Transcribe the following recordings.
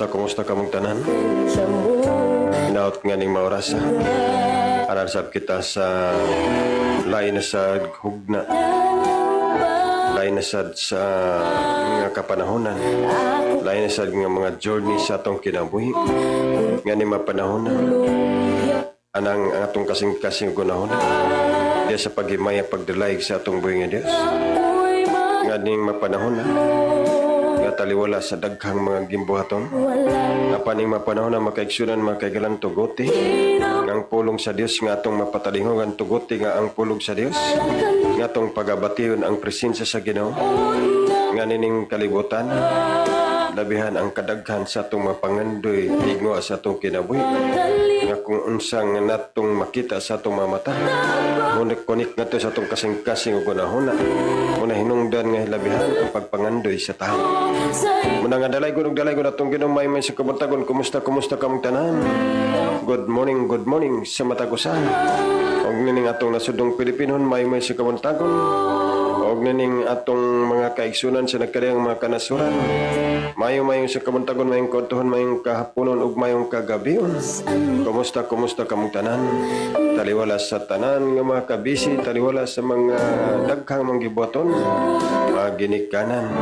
kumusta kamong tanan? Hinaot nga ning maoras. Arasab kita sa lain sa hugna. Lain sa mga kapanahonan. Lain sa mga journey sa atong kinabuhi. Nga ni mapanahonan. Anang atong kasing-kasing gunahon. Diya sa paghimaya pagdalayag sa atong buhay nga Diyos. Nga ning mapanahonan. Nga taliwala sa daghang mga gimbuhaton. Apaning mapanahon na makaigsunan makaigalang tuguti. Ang pulong sa Dios nga atong mapatalingog ang tuguti nga ang pulong sa Dios. Nga atong pagabatiyon ang presensya sa Ginoo. Nga nining kalibutan. Labihan ang kadaghan sa atong mapangandoy tigwa sa atong kinabuhi. Nga kung unsang natong makita sa atong mamata. Munik-kunik nga to sa atong kasing-kasing ugunahuna. Muna hinungdan nga labihan ang pagpangandoy sa tao. Muna nga dalay ko natong ginumay may sa kabuntagon. Kumusta kamong tanan? Good morning sa matagusan. Og nining atong nasudong Pilipinon may sa kabuntagon. Og nining atong mga kaigsunan sa nagkadayang mga kanasuran. Mayo sa kabuntagon, mayong kontuhon, mayong kahaponon ug mayong kagabion. Kumusta kamong tanan? Taliwala sa tanan nga mga kabisi, taliwala sa mga daghang mga gibuhaton, mga ginikanan.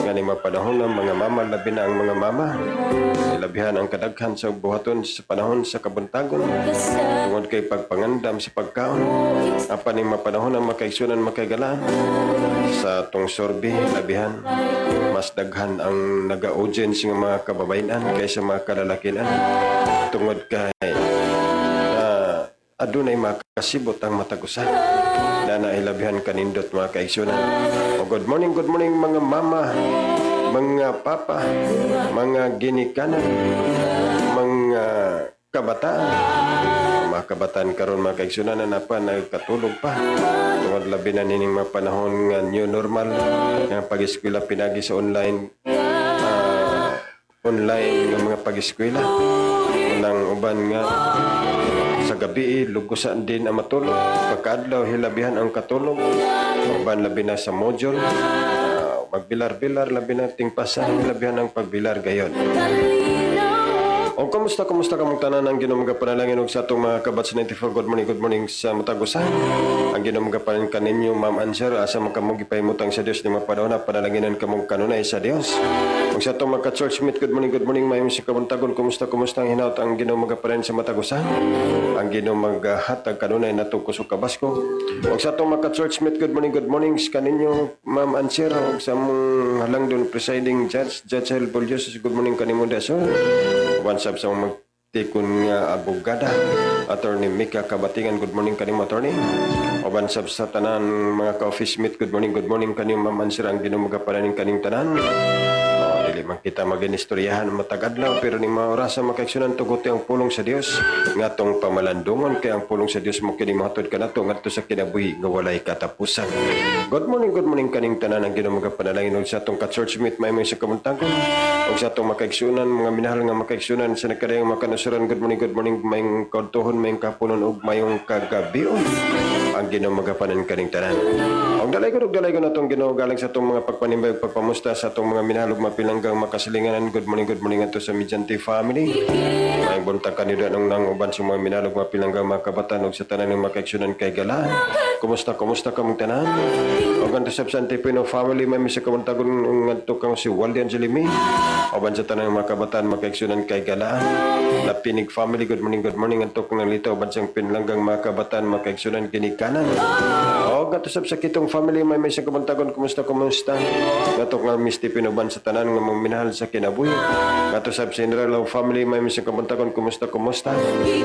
Nga ni mapanahon ng mga mama, labi na ang mga mama. Ilabihan ang kadaghan sa buhaton sa panahon sa kabuntagon. Tungod kay pagpangandam sa pagkaon. Apa ni mapanahon ng makaigsunan makaigalaan. Sa atong sorbi, labihan. Mas daghan ang naga-audience ng mga kababainan kaysa mga kalalakinan. Tungod kay adunay makasibot ang matagusan na nailabihan kanindot mga kaigsunan. O good morning mga mama, mga papa, mga ginikanan, mga kabataan. Mga kabataan karon mga kaigsunan na pa nagkatulog pa. Tungod labi na nining mga panahon nga new normal nga pag-eskwela pinagi sa online nga mga pag-eskwela. Unang uban nga sa gabi, lugusan din ang matulog. Pagkaadlaw, hilabihan ang katulog. Uban labi na sa module. Magbilar-bilar, labi na tingpasan, hilabihan ang pagbilar gayon. O kumusta kamong tanan ang Ginoo panalangin og sa atong mga kabats 94 good morning sa matagusan. Ang Ginoo magapanan kaninyo Ma'am Answer asa makamugi pahimutang sa Dios ni mapadona panalanginan kamong kanunay sa Dios. Og sa atong mga church meet good morning mayong sa kabuntagon kumusta ang hinaut ang Ginoo magapanan sa matagusan. Ang Ginoo maghatag kanunay natong kusog kabasko. Og sa atong mga church meet good morning kaninyo Ma'am Answer og sa mong halangdon presiding judge Hel Boljos good morning kanimo daso. Once up sa magtikon nga abogada Attorney Mika Kabatingan good morning kanimo attorney. O once up sa tanan mga ka-office meet good morning kanimo Ma'am Answer ang Ginoo magapanan kaning tanan. Dili man kita maginistoryahan matagadlaw pero ni maorasa makaigsunan tuguti ang pulong sa Dios nga tong pamalandungon kay ang pulong sa Dios mo kini mahatod kanato ngadto sa kinabuhi nga walay katapusan. Good morning kaning tanan ang Ginoo magapanalangin sa atong ka-church meet may sa kabuntagon og sa atong makaigsunan mga minahal nga makaigsunan sa nagkadayang makanasuran good morning mayong kadtuhon mayong kapunon ug mayong kagabion ang Ginoo magapanan kaning tanan. Og dalay ko natong Ginoo galing sa atong mga pagpanimbay ug pagpamusta sa atong mga minahal ug mapilanggang makasilinganan good morning ato sa Mediante family. May buntag kanila nang uban sa mga minahal ug mapilanggang mga kabatan ug sa tanan ng makaigsunan kay galaan. Kumusta kamong tanan? Og ang sa Antipino family may sa kabuntagon ngadto kang si Waldi Angelimi. Uban sa tanan ng mga kabatan makaigsunan kay galaan. Lapinig family good morning ato kang nalitaw uban sa pinlanggang mga kabatan makaigsunan kini kanan. Og ato sa kitong family may sa kabuntagon kumusta? Ato nga Miss Tipino uban sa tanan nga mga minahal sa kinabuhi. Ato sa general family may sa kabuntagon kumusta?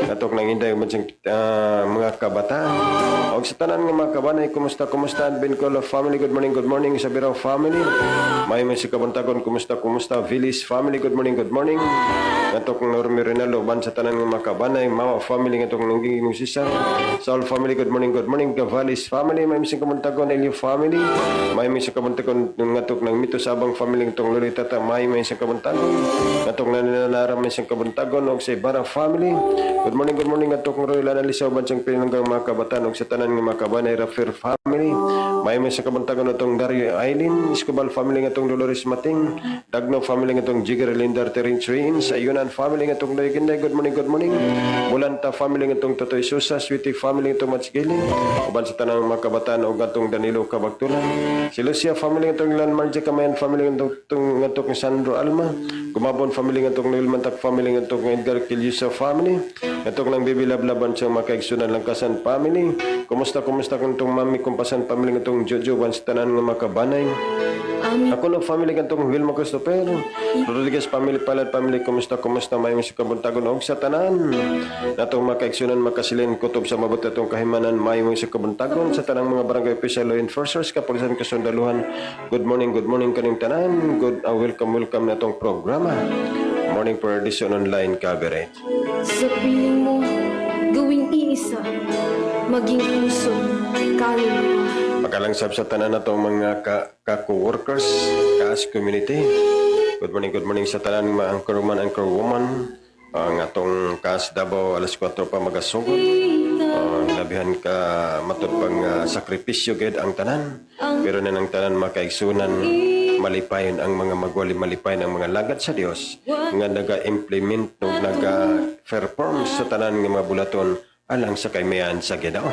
Ato nang inday uban sa mga kabataan. Og sa tanan nga mga kabanay kumusta? Bincolo family good morning sa Birao family. May sa kabuntagon kumusta? Villis family good morning. Ato kang Normi Renalo uban sa tanan nga mga kabanay Mama family ato kang nanging sisa. Saul family good morning. Gavalis family may sa kabuntagon Elio family. May sa kabuntagon ngatok ng Mito Sabang family itong Lolita Tata may sa kabuntagon. Ngatok na nilalara may sa kabuntagon og sa Ibarra family. Good morning atok ng Royal Analisa uban sa pinanggang mga kabataan og sa tanan nga mga kabanay Rafael family. May sa kabuntagon itong Dario Aileen, Escobal family nga itong Dolores Mating, Dagno family nga itong Jigger Lindar Terence Rains, Ayunan family nga itong Loiginday, good morning, good morning. Bulanta family nga itong Totoy Susa, Sweetie family nga itong Matsgiling, uban sa tanang mga kabataan o gatong Danilo Kabagtulan, si Lucia family nga itong Lan Marja Kamayan family nga itong Sandro Alma, Gumabon family nga itong Noel Mantak family nga itong Edgar Kilyusa family, nga itong lang Bibi Lablaban sa mga kaigsunan Langkasan family, kumusta kung itong Mami Kumpasan family nga itong Jojo Vans tanan nga makabanay. Ako no family kantong Wilma Christopher, Rodriguez family, Palad family, kumusta may sa kabuntagon og sa tanan. Natong makaigsunan makasilin kutob sa mabuti atong kahimanan may sa kabuntagon sa tanang mga barangay official law enforcers, kapulisan, kasundaluhan. Good morning kaning tanan. Welcome na itong programa. Morning for edition online coverage. Sa piling mo, gawing iisa, maging puso, kaluluwa. Pagkalangsab sa tanan na itong mga ka-co-workers, ka-as community. Good morning sa tanan mga anchorman, anchorwoman. Ang atong ka-as Davao, alas 4 pa magasugod. Labihan ka matupang sakripisyo ged ang tanan. Pero na ng tanan makaigsunan, malipayon ang mga magwali, malipayon ang mga lagad sa Dios nga naga-implement o naga-perform sa tanan ng mga bulaton alang sa kaymayan sa Ginoo.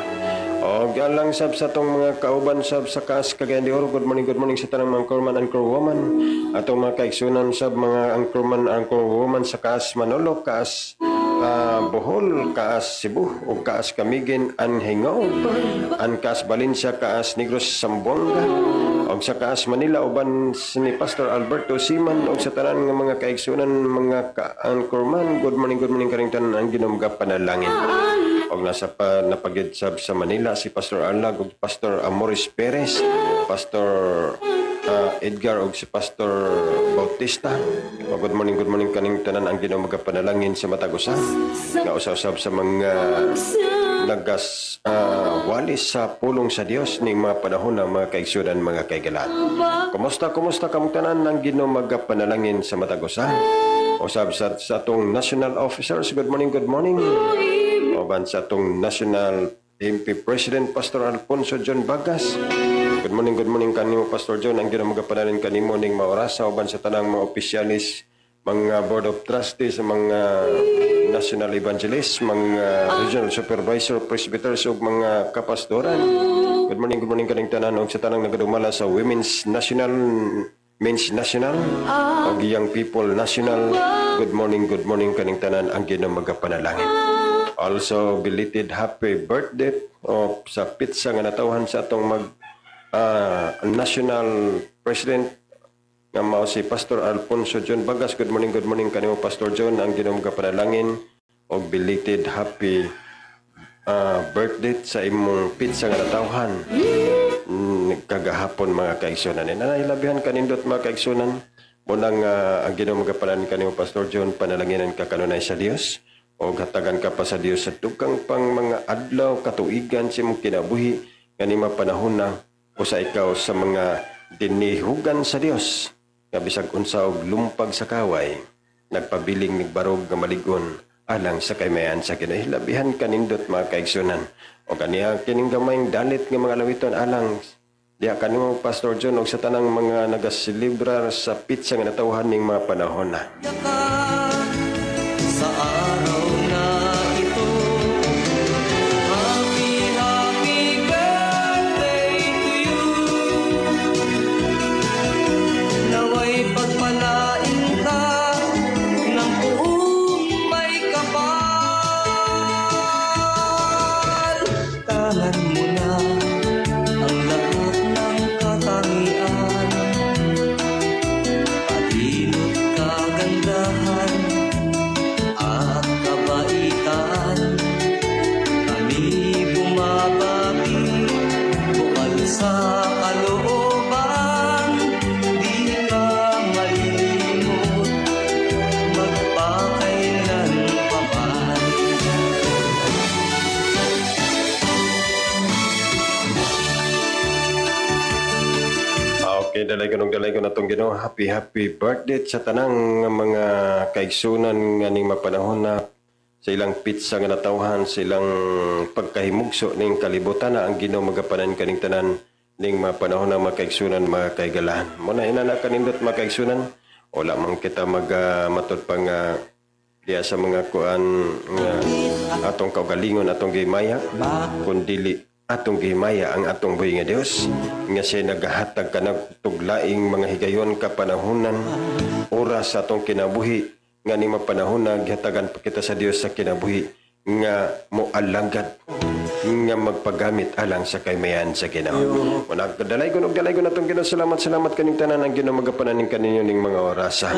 O alang sab sa tong mga kauban sab sa kaas Cagayan de Oro, good morning sa tanang mga anchorman, anchorwoman. Atong mga kaigsunan sab mga anchorman, anchorwoman sa kaas Manolo, kaas Bohol, kaas Cebu o kaas Camiguin, Anhingao, kaas Valencia, kaas Negros, Zamboanga, o sa kaas Manila uban ni Pastor Alberto Siman, o sa tanan nga mga kaigsunan mga ka-anchorman, good morning karing tanan ang Ginoo mga panalangin. Og nasa napagid sa Manila si Pastor Arlag ug Pastor Amoris Perez, Pastor Edgar ug si Pastor Bautista. Good morning kaning tanan ang Ginoo magapanalangin sa matag usa nga usab sa mga nagas walis sa pulong sa Dios ning mga panahon ng mga kaigsunan, mga kaigalan. Kumusta kamong tanan ang Ginoo magapanalangin sa matag usa? Usab sa atong national officers, good morning. Oban sa atong National MP President Pastor Alfonso John Bagas. Good morning kanimo Pastor John. Ang Ginoo magapanalangin kanimo ning maorasa uban sa tanang mga opisyalis, mga board of trustees, mga national evangelists, mga regional supervisor, presbyters ug mga kapastoran. Good morning kaning tanan ug sa tanang nagadumala sa Women's National, Men's National, ug Young People National. Good morning kaning tanan ang Ginoo magapanalangin. Also, belated happy birthday sa pizza nga natawhan sa atong national president nga mao si Pastor Alfonso John Bagas. Good morning kanimo Pastor John. Ang Ginoo panalangin og belated happy birthday sa imong pizza nga natawhan kagahapon, mga kaigsunan. Nanailabihan kanindot mga kaigsunan. Munang ang Ginoo panalangin kanimo Pastor John, panalanginan ka kanunay sa Dios o hatagan ka pa sa Dios sa tukang pang mga adlaw katuigan sa imong kinabuhi kanima panahon na o sa ikaw sa mga dinihugan sa Dios nga bisag unsa og lumpag sa kaway nagpabiling nigbarog nga maligon alang sa kaymayan sa Ginoo. Labihan kanindot mga kaigsunan o kaniya kining gamayng dalit nga mga lawiton alang diha kanimo Pastor John og sa tanang mga nagaselebrar sa pizza nga natawhan ning mga panahon na. Sa araw na ito, happy birthday to you. Naway pagpalain ka ng buong may kapal. Tahan mo na ang lahat ng katangian, patinot kagandahan at kabaitan. Kami bumabati, bukal sa kalooban, di ka malilimot, magpakailan pa man. Okay, dalay ko na itong Ginoo. Happy birthday sa tanang mga kaigsunan nga ning mapanahon na sa ilang pizza nga natawhan, sa ilang pagkahimugso ning kalibutan na ang Ginoo magapanan kaning tanan ning mga panahon na mga kaigsunan, mga kaigalahan. Muna inana kanindot mga kaigsunan, wala man kita matod pang diya sa mga kuan nga atong kaugalingon, atong gimaya, kundili atong gimaya ang atong buhi nga Dios nga siya nagahatag ka tuglaing mga higayon kapanahunan oras sa atong kinabuhi nga ni mapanahon na gihatagan pa kita sa Dios sa kinabuhi nga moalangad nga magpagamit alang sa kaymayan sa Ginoo. Muna dalaygon atong Ginoo, salamat kaning tanan ang Ginoo magapananing kaninyo ning mga orasa.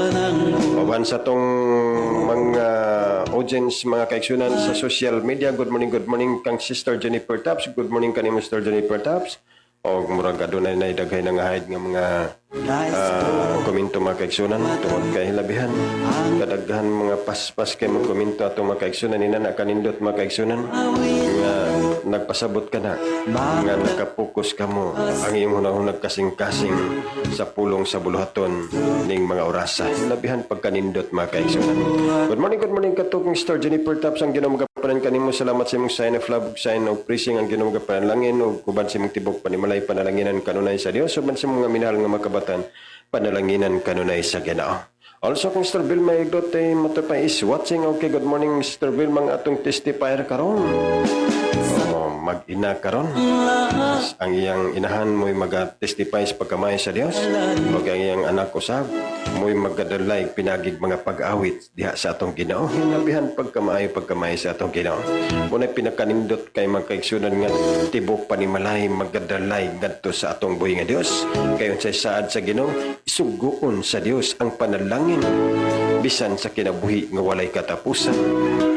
Pawan sa tong mga audience, mga kaigsunan sa social media. Good morning kang Sister Jennifer Taps. Good morning kani Mr. Jennifer Taps. O murag adunay na daghay nga hide nga mga komento mga kaigsunan tungod kay hilabihan. Kadaghan mga paspas kay mga komento atong mga kaigsunan inana kanindot mga kaigsunan nga nagpasabot ka na nga nakapokus ka mo ang iyong hunahunag kasing-kasing sa pulong sa buluhaton ning mga orasa. Hilabihan pagkanindot mga kaigsunan. Good morning katukong Sister Jennifer Taps ang Ginoo magapanan kanimo. Salamat sa imong sign of love, sign of praising ang Ginoo magapanalangin ug kuban sa imong tibok panimalay panalanginan kanunay sa Dios uban sa mga minahal nga makabatan panalanginan kanunay sa Ginoo. Also kung Mr. Bill may igdote matapa is watching. Okay, good morning Mr. Bill, mga atong testifier karon. Mag-ina karon. Ang iyang inahan mo'y mag-testify sa pagkamay sa Dios. O ang iyang anak usab mo'y magdadalay pinagig mga pag-awit diha sa atong Ginoo. Hinabihan pagkamay sa atong Ginoo. Muna'y pinakanindot kay magkaigsunan nga tibok panimalay magdadalay ngadto sa atong buhi nga Dios. Kayon sa saad sa Ginoo, isuguon sa Dios ang panalangin bisan sa kinabuhi nga walay katapusan.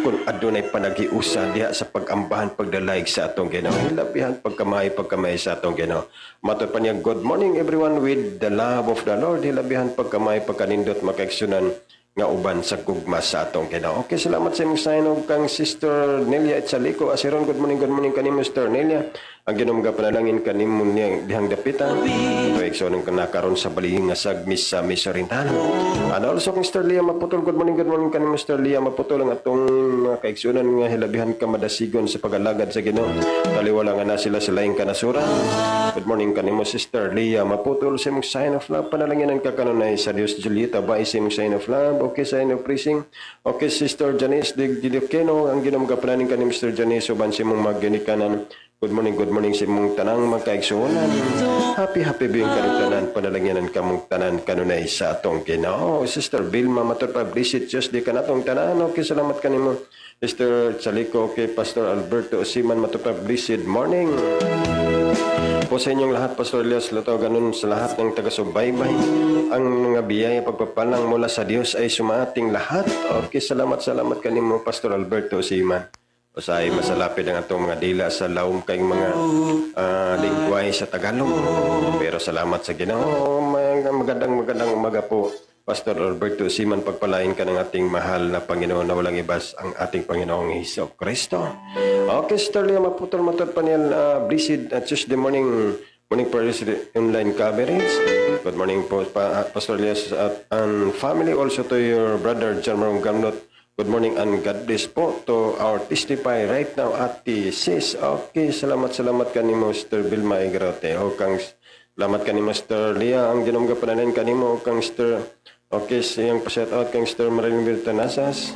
Kung adunay panagiusa diha sa pagambahan pagdalayg sa atong Ginoo, hilabihan pagkamay sa atong Ginoo. Matod pa niya, good morning everyone with the love of the Lord. Hilabihan pagkamay pagkanindot makaigsunan nga uban sa gugma sa atong Ginoo. Okay, salamat sa imong sign of kang Sister Nelia Etsaliko Asiron. Good morning kanimo Sister Nelia. Ang Ginoo nga panalangin kanimo niyang dihang dapitan. Proyeksyon ng kanakaron sa balihing nga sagmis sa Misorintan. And also kang Sister Lia Maputol. Good morning kanimo Sister Lia Maputol. Ang atong kaigsunan nga hilabihan ka madasigon sa pagalagad sa Ginoo. Taliwala nga na sila sa laing kanasuran. Good morning kanimo Sister Lia Maputol. Sa imong sign of love panalanginan ka kanunay sa Dios. Julieta ba sa imong sign of love? Okay, sign of praising. Okay, Sister Janice Dilokeno. Ang Ginoo nga panalangin kanimo Sister Janice uban sa imong magginikanan. Good morning sa imong tanang magkaigsunan. Happy biyong kanutanan panalanginan kamong tanan kanunay sa atong Ginoo. Sister Vilma matod pa blessed Tuesday kanatong tanan. Okay, salamat kanimo Sister Chaliko. Okay, Pastor Alberto Osiman matod pa blessed morning po sa inyong lahat. Pastor Elias Lutaw, ganun sa lahat ng taga-subaybay. Ang mga biyaya pagpapalang mula sa Dios ay sumaating lahat. Okay, salamat kanimo Pastor Alberto Osiman. Usahay masalapid ang atong mga dila sa laom kayong mga lingway sa Tagalog. Pero salamat sa Ginoo. Magandang umaga po, Pastor Alberto Siman. Pagpalain ka ng ating mahal na Panginoon na walang ibas ang ating Panginoong Hesus Kristo. Okay, Sister Lia Maputol matod pa niya blessed Tuesday morning prayer online coverage. Good morning po Pastor Elias and family. Also to your brother Jerome Gamnot. Good morning and God bless po to our testify right now at the sis. Okay, salamat kanimo Sister Vilma Igrote. O kang salamat kanimo Sister Lia. Ang Ginoo nga panalan kanimo kang Sister. Okay, siyang pa-shout out kang Sister Marilyn Virtanasas.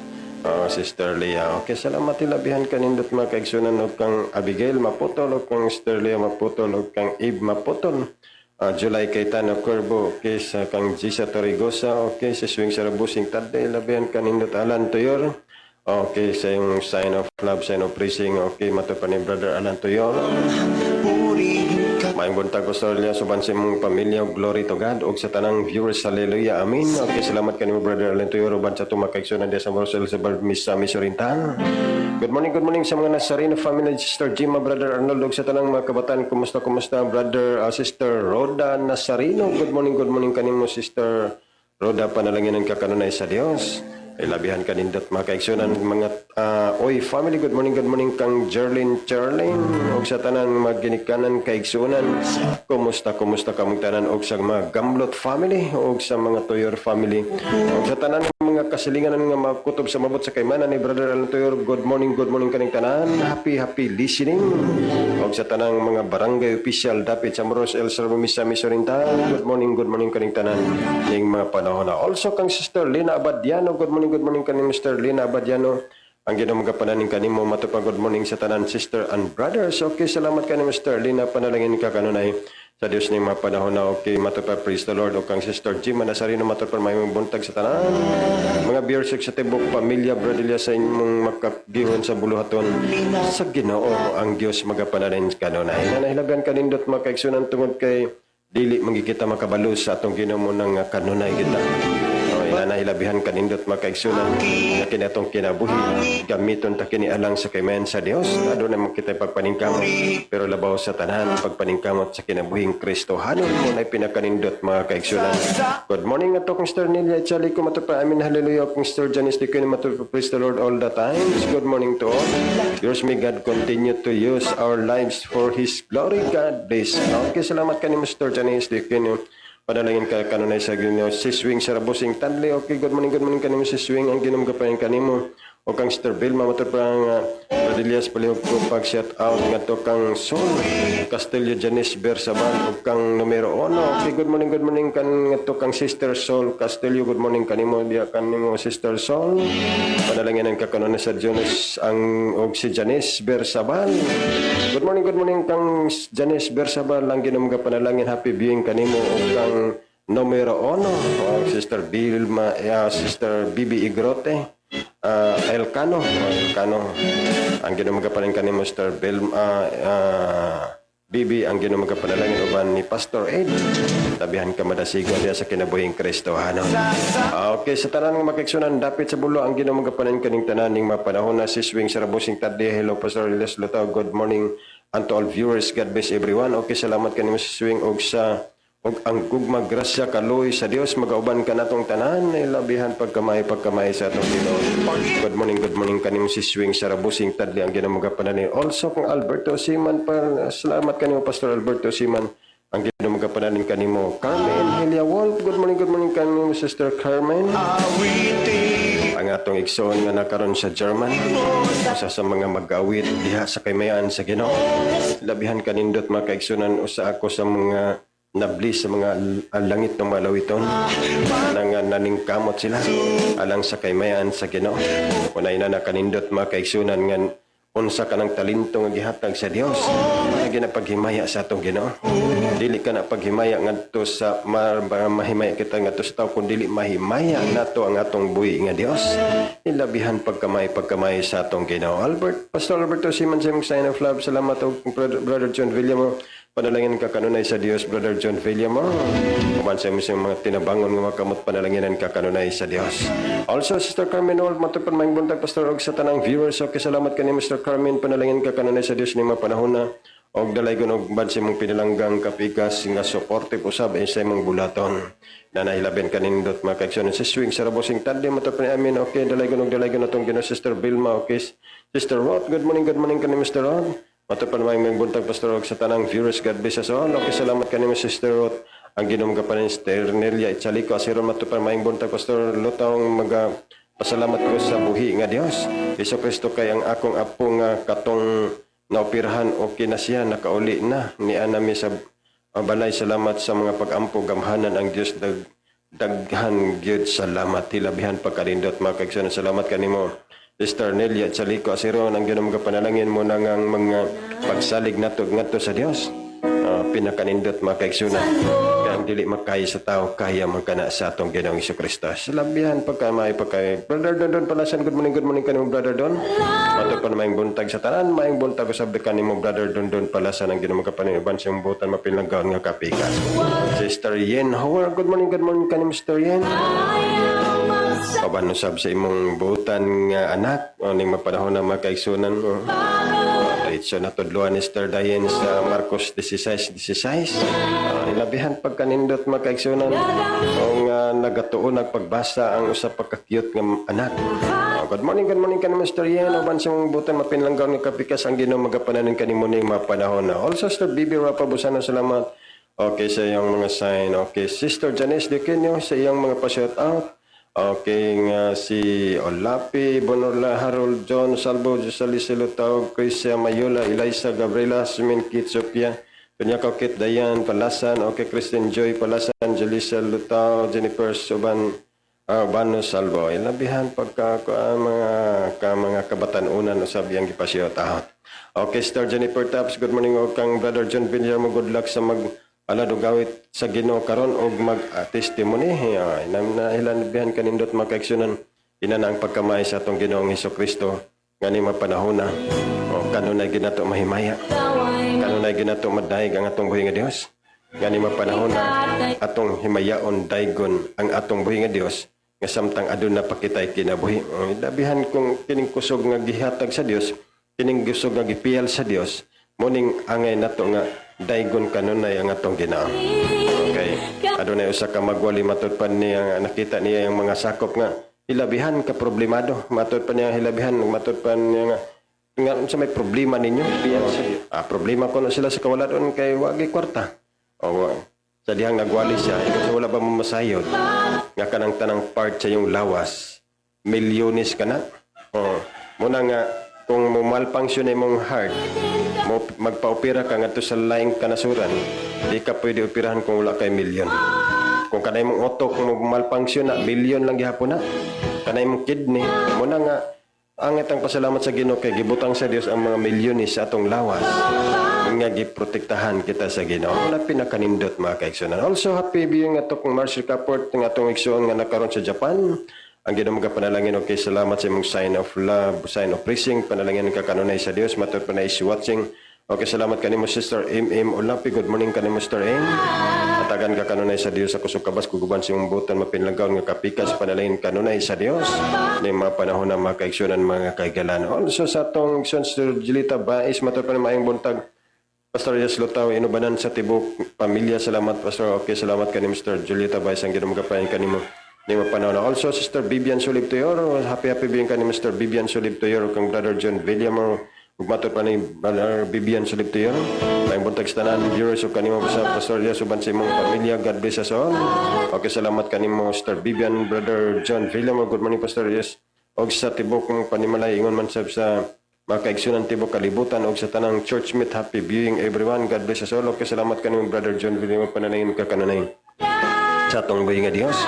Sister Lia. Okay, salamat ilabihan kanindot mga kaigsunan o kang Abigail Maputol o kang Sister Lia Maputol o kang Eve Maputol. July Cayetano Corbo, okay, sa kang Gisa Torrigosa, okay, sa Swing Sarabusing Tadde, labihan kanindot Alan Toyor, okay, sa yung sign of love, sign of praising, okay, matupan ni Brother Alan Toyor. Maayong buntag ko sa Australia, suban sa imong pamilya, glory to God, o sa tanang viewers, hallelujah, amin. Okay, salamat kanimo Brother Alan Toyor, uban sa tumakaiksyon ng Desa Morosel sa Misorintan. Good morning sa mga Nazareno family, Sister Jima, Brother Arnold, ug sa tanang mga kabataan. Kumusta Brother Sister Roda Nazareno. Good morning kanimo Sister Roda, panalangin ka kanunay sa Dios. Ay labihan kanindot mga kaigsunan mga oy family. Good morning kang Jerlyn ug sa tanan magginikanan kaigsunan. Kumusta kamong tanan og sa mga Gamlot family ug sa mga Toyor family ug sa tanan mga kasilingan nga makutob sa mabot sa kaymanan ni Brother Alan Toyor. Good morning kaning tanan. Happy listening. Og sa tanang mga barangay official dapit sa Moros El Salvador Misa Misorinta. Good morning kaning tanan ning mga panahon na. Also kang Sister Lina Abadiano. Good morning kaning Mr. Lina Abadiano. Ang ginamang pananing kanimo matupang good morning sa tanan sister and brothers. Okay, salamat kanimo Mr. Lina, panalangin ka kanunay sa Dios ni mga panahon na okay matupang praise the Lord. O kang Sister Jim Manasarino matupang may buntag sa tanan. Mga viewers sa tibok pamilya Bradilia sa inyong makagihon sa buluhaton sa Ginoo ang Dios magapanalangin kanunay. Nanahilagan kanindot makaigsunan tungod kay dili magikita makabalus sa atong Ginoo nang kanunay kita. Nanahilabihan kanindot makaigsunan na kinatong kinabuhi gamiton ta kini alang sa kaymayan sa Dios. Aduna mo kita pagpaningkamot pero labaw sa tanan pagpaningkamot sa kinabuhing Kristo. Hanon mo na pinakanindot mga kaigsunan. Good morning ato kong Sister Nelia Chali ko matupa amin hallelujah kong Sister Janice Dikini matupa praise the Lord all the time. Good morning to all. Yours may God continue to use our lives for His glory. God bless. Okay, salamat kanimo Sister Janice Dikini. Padalangin ka kanunay sa Ginoo. Si Swing Sarabosing Tadley. Okay, good morning kanimo si Swing. Ang ginamgapayan kanimo. O kang Sister Vilma matapang Radillas palihog ko pag shout out nga to kang Sol Castillo Janice Bersaban o kang numero 1. Okay, good morning kan nga to kang Sister Sol Castillo. Good morning kanimo dia kanimo Sister Sol. Padalanginan ka kanunay sa Jonas ang og si Janice Bersaban. Good morning kang Janice Bersaban lang ginamgapanalangin happy viewing kanimo o kang numero 1 Sister Vilma Sister Bibi Igrote. Elcano ang ginamagapaling kanimo Mr. Bibi ang ginamagapanalangin uban ni Pastor Ed tabihan ka madasigo diya sa kinabuhing Kristo hanon. Okay, sa tanan ng makiksunan dapit sa bulo ang ginamagapaling kaning tanan ning mapanahon na si Swing Sarabosing Tadley. Hello Pastor Les Lutaw, good morning and to all viewers, God bless everyone. Okay, salamat kanimo si Swing og sa og ang gugma grasya kaloy sa Dios magauban ka natong tanan ilabihan pagkamay sa atong Ginoo. Good morning kanimo si Swing Sarabosing Tadley ang ginamagapanan also kung Alberto Siman salamat kanimo Pastor Alberto Siman ang ginamagapanan kanimo Carmen Helia Wolf. Good morning kanimo Sister Carmen. Ang atong igsoon nga nakaron sa German usa sa mga mag-awit diha sa kaymayan sa Ginoo. Labihan kanindot makaigsunan usa ako sa mga nablis sa mga langit ng malawiton nang naningkamot sila alang sa kaymayan sa Ginoo. Unay na nakanindot mga kaigsunan nga unsa ka ng talento nga gihatag sa Dios na ginapaghimaya sa atong Ginoo. Dili ka na paghimaya ngadto sa mahimaya kita ngadto sa tao kun dili mahimaya nato ang atong buhi nga Dios. Ilabihan pagkamay sa atong Ginoo. Pastor Alberto Simon sa sign of love. Salamat og Brother John Villamor. Panalangin ka kanunay sa Dios, Brother John Villamor. Kuman sa mga tinabangon nga makamot panalanginan ka kanunay sa Dios. Also, Sister Carmen Old, matupan maing buntag, Pastor, og sa tanang viewers. Okay, salamat ka ni Mr. Carmen. Panalangin ka kanunay sa Dios ni mga panahon na og dalay ko og bansi mong pinalanggang kapigas nga supportive usab sa imong bulaton. Nanahilaben kanindot mga kaigsunan si Swing Sarabosing Tadley matupan amin. Okay, dalay ko natong Ginoo Sister Vilma. Okay, Sister Roth, good morning ka ni Mr. Roth. Matupan may buntag Pastor og sa tanang viewers, God bless us all. Okay, salamat kanimo Sister Ruth. Ang ginamgapan ni Sister Nelia Itchaliko asiron matupan may buntag Pastor Lutong pasalamat ko sa buhi nga Dios. Hesus Kristo kay ang akong apo nga katong naoperahan o kinasiya nakauli na ni anami sa balay. Salamat sa mga pag-ampo gamhanan ang Dios daghan gyud salamat hilabihan pagkalindot mga kaigsunan. Salamat kanimo Sister Nelia Chalico asiron ang ginamagapanalangin mo nang ang mga pagsalig nato ngadto sa Dios. Pinakanindot mga kaigsunan. Kaya dili makaya sa tao kaya man kana sa atong Ginoong Hesukristo. Salabihan pagkamay Brother Don Palasan, good morning kanimo Brother Don. Mato pa maayong buntag sa tanan, maayong buntag usab kanimo Brother Don Palasan ang ginamagapanalangin sa butan mapilanggaon nga kapikas. Sister Yen Howard, good morning kanimo Sister Yen. Kaban usab sa imong butan nga anak o ning mapanahon na makaigsunan mo. Diretso na tudluan ni Sister Diane sa Marcos 16:16. Ilabihan pagkanindot makaigsunan o nga nagatuon nagpagbasa ang usa pa ka cute nga anak. Good morning kanimo Mr. Yen uban sa imong butan mapinlanggaw ni kapikas ang Ginoo magapananon kanimo ning mapanahon na. Also Sister Bibi Rapa Busana, salamat. Okay, sa iyang mga sign. Okay, Sister Janice Dequino sa iyang mga pa-shout out. Okay, nga si Olapi, Bonorla, Harold, John, Salvo, Josali, Silutaw, Chrisia, Mayula, Eliza, Gabriela, Sumin, Kit, Sophia, Tunyakaw, Kit, Dayan, Palasan, okay, Christian Joy, Palasan, Jelisa, Lutaw, Jennifer, Suban, Bano, Salvo. Ilabihan pagka mga kabatan-unan usab yang gipasyo tahot. Okay, Star Jennifer Taps, good morning o kang Brother John Villarmo, good luck sa aladugawit sa Ginoo karon og mag-testimony. Nahilanbihan kanindot makaigsunan ina na ang pagkamay sa atong Ginoong Hesukristo ngani mapanahona o kanunay ginato mahimaya, kanunay ginato madayeg ang atong buhi nga Dios ngani mapanahona atong himayaon daygon ang atong buhi nga Dios nga samtang aduna pa kitay kinabuhi. Dabihan kung kining kusog nga gihatag sa Dios, kining kusog nga gipiyal sa Dios, muning angay nato nga daygon kanunay ang atong Ginoo. Okay. Adunay usa ka magwali matud pa niya nakita niya yung mga sakop nga hilabihan ka problemado. Matud pa niya hilabihan matud pa niya nga sa may problema ninyo. Problema ko na sila sa kawaladon kay wagi kwarta. O sa dihang nagwali siya, ikaw wala ba mamasayod? Nga kanang tanang part sa yung lawas. Milyones ka na. Muna nga kung malfunction imong heart, magpa-opera ka nga to sa laing kanasuran, di ka pwede operahan kung wala kay milyon. Kung kanay mong otok, kung malfunction na, milyon lang gihapon na. Kanay mong kidney, muna nga, angit ang pasalamat sa Ginoo kay gibutang sa Dios ang mga milyones sa atong lawas. Nga giprotektahan kita sa Ginoo. Wala pinakanindot mga kaigsunan. Also, happy being ato kong Marshall Kaport, ng atong igsuon nga nakaroon sa Japan. Ang Ginoo mga panalangin, okay, salamat sa imong sign of love, sign of praising, panalangin ka kanunay sa Dios, matod pa na is watching. Okay, salamat kanimo Sister M.M. Olapi, good morning kanimo Sister M. Atagan ka kanunay sa Dios, ako sukabas kuguban sa imong butan, mapinlagaw nga kapikas, panalangin kanunay sa Dios. Ni mga panahon na mga kaigsunan, mga kaigalan. Also sa atong igsuon, Sister Julita Bais, matod pa na maayong buntag, Pastor Yes Lutaw, inubanan sa tibok pamilya, salamat Pastor. Okay, salamat kanimo Sister Julita Bais, ang Ginoo mga kanimo. Ni panahon. Also, Sister Bibian Sulib Tuyoro. Happy being ka ni Mr. Bibian Sulib Tuyoro kang Brother John Villamor. Magmatod pa ni Brother Bibian Sulib Tuyoro. May buntag sa tanan, viewers o kanimo sa Pastor Yes, uban sa imong pamilya. God bless us all. Okay, salamat kanimo Sister Bibian, Brother John Villamor. Good morning, Pastor Yes. Og sa tibok ng panimalay, ingon man sab sa mga kaigsunan tibok kalibutan og sa tanang church meet. Happy viewing everyone. God bless us all. Okay, salamat kanimo Brother John Villamor. Pananayin ka kanunay sa atong buhi nga Dios.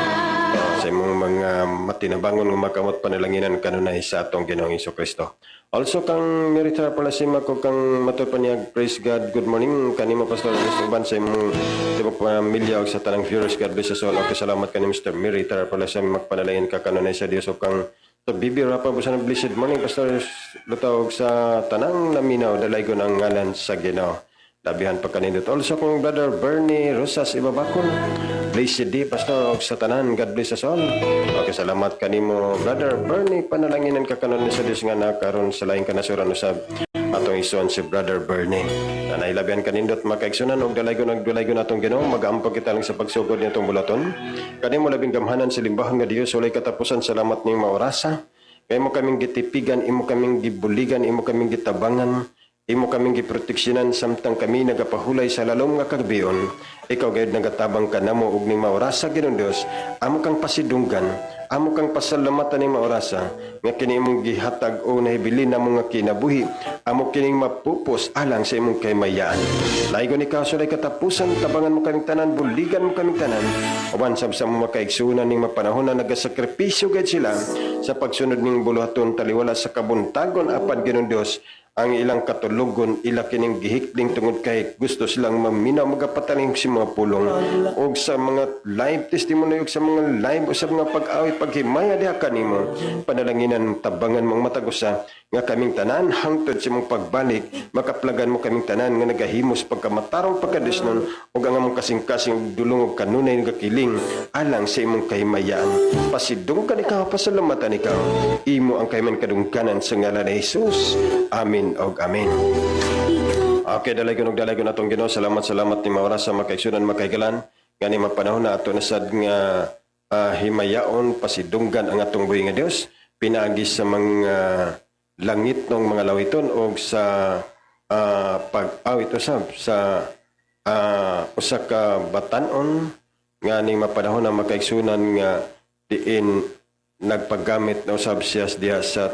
Sa imong mga matinabangon ng makamot panalanginan kanunay sa atong Ginoong Hesukristo. Also kang Merita Palasima ko kang matupanyag, praise God, good morning kanimo Pastor Uban sa imong tibok pamilya o sa tanang viewers. God bless us all. Okay, salamat kanimo Mr. Merita Palasima, magpanalangin ka kanunay sa Dios o kang so Bibi Rapa busan blessed morning Pastor Lutaw sa tanang naminaw dalay ko ng ngalan sa Ginoo. Labihan pa kanindot. Also kung Brother Bernie Rosas Ibabakon, blessed day Pastor og sa tanan, God bless us all. Okay, salamat kanimo Brother Bernie, panalanginan ka kanon sa Dios nga nakaron sa laing kanasuran usab atong ison si Brother Bernie. Nailabihan kanindot makaigsunan og dalay ko atong Ginoo, mag-ampag kita lang sa pagsugod nitong bulaton. Kanimo labing gamhanan sa limbahan nga Dios, walay katapusan, salamat ning maorasa. Kay mo kaming gitipigan, imo kaming gibuligan, imo kaming gitabangan. Imo kaming giproteksyonan samtang kami nagapahulay sa lalom nga kagbiyon. Ikaw gayud nagatabang ka namo ug ning maorasa Ginoong Dios, amo kang pasidunggan, amo kang pasalamatan ning maorasa nga kini imong gihatag o nahibilin namo nga kinabuhi, amo kining mapupos alang sa imong kaymayaan. Laygon ikaw sulay katapusan, tabangan mo kaming tanan, buligan mo kaming tanan. Uban sab sa mga kaigsunan ning mapanahon na nagasakripisyo gayud sila sa pagsunod ning buluhaton taliwala sa kabuntagon apan Ginoong Dios. Ang ilang katulugon, ila kining gihikling tungod kay gusto silang maminaw magapataling si mga pulong o sa mga live testimony o sa mga live o sa mga pag-awit paghimaya diha kanimo panalanginan tabangan mong matagusa nga kaming tanan hangtod sa mong pagbalik makaplagan mo kaming tanan nga nagahimos pagkamatarong pagkadisnon o ang among kasing-kasing dulong og kanunay nga kiling alang sa imong kahimayaan. Pasidungkan ikaw, pasalamatan ikaw, imo ang kayman kadungkanan sa ngalan ni Jesus. Amen og amen. Okay, dalay ko atong Ginoo. Salamat ni maoras sa makaigsunan makaigalan. Ngani mapanahon na ato nasad nga himayaon pasidunggan ang atong buhi nga Dios pinaagi sa mga langit ng mga lawiton o sa pag-awit usab sa usa ka batanon nga ning mapanahon na makaigsunan nga diin nagpaggamit na usab siya diha sa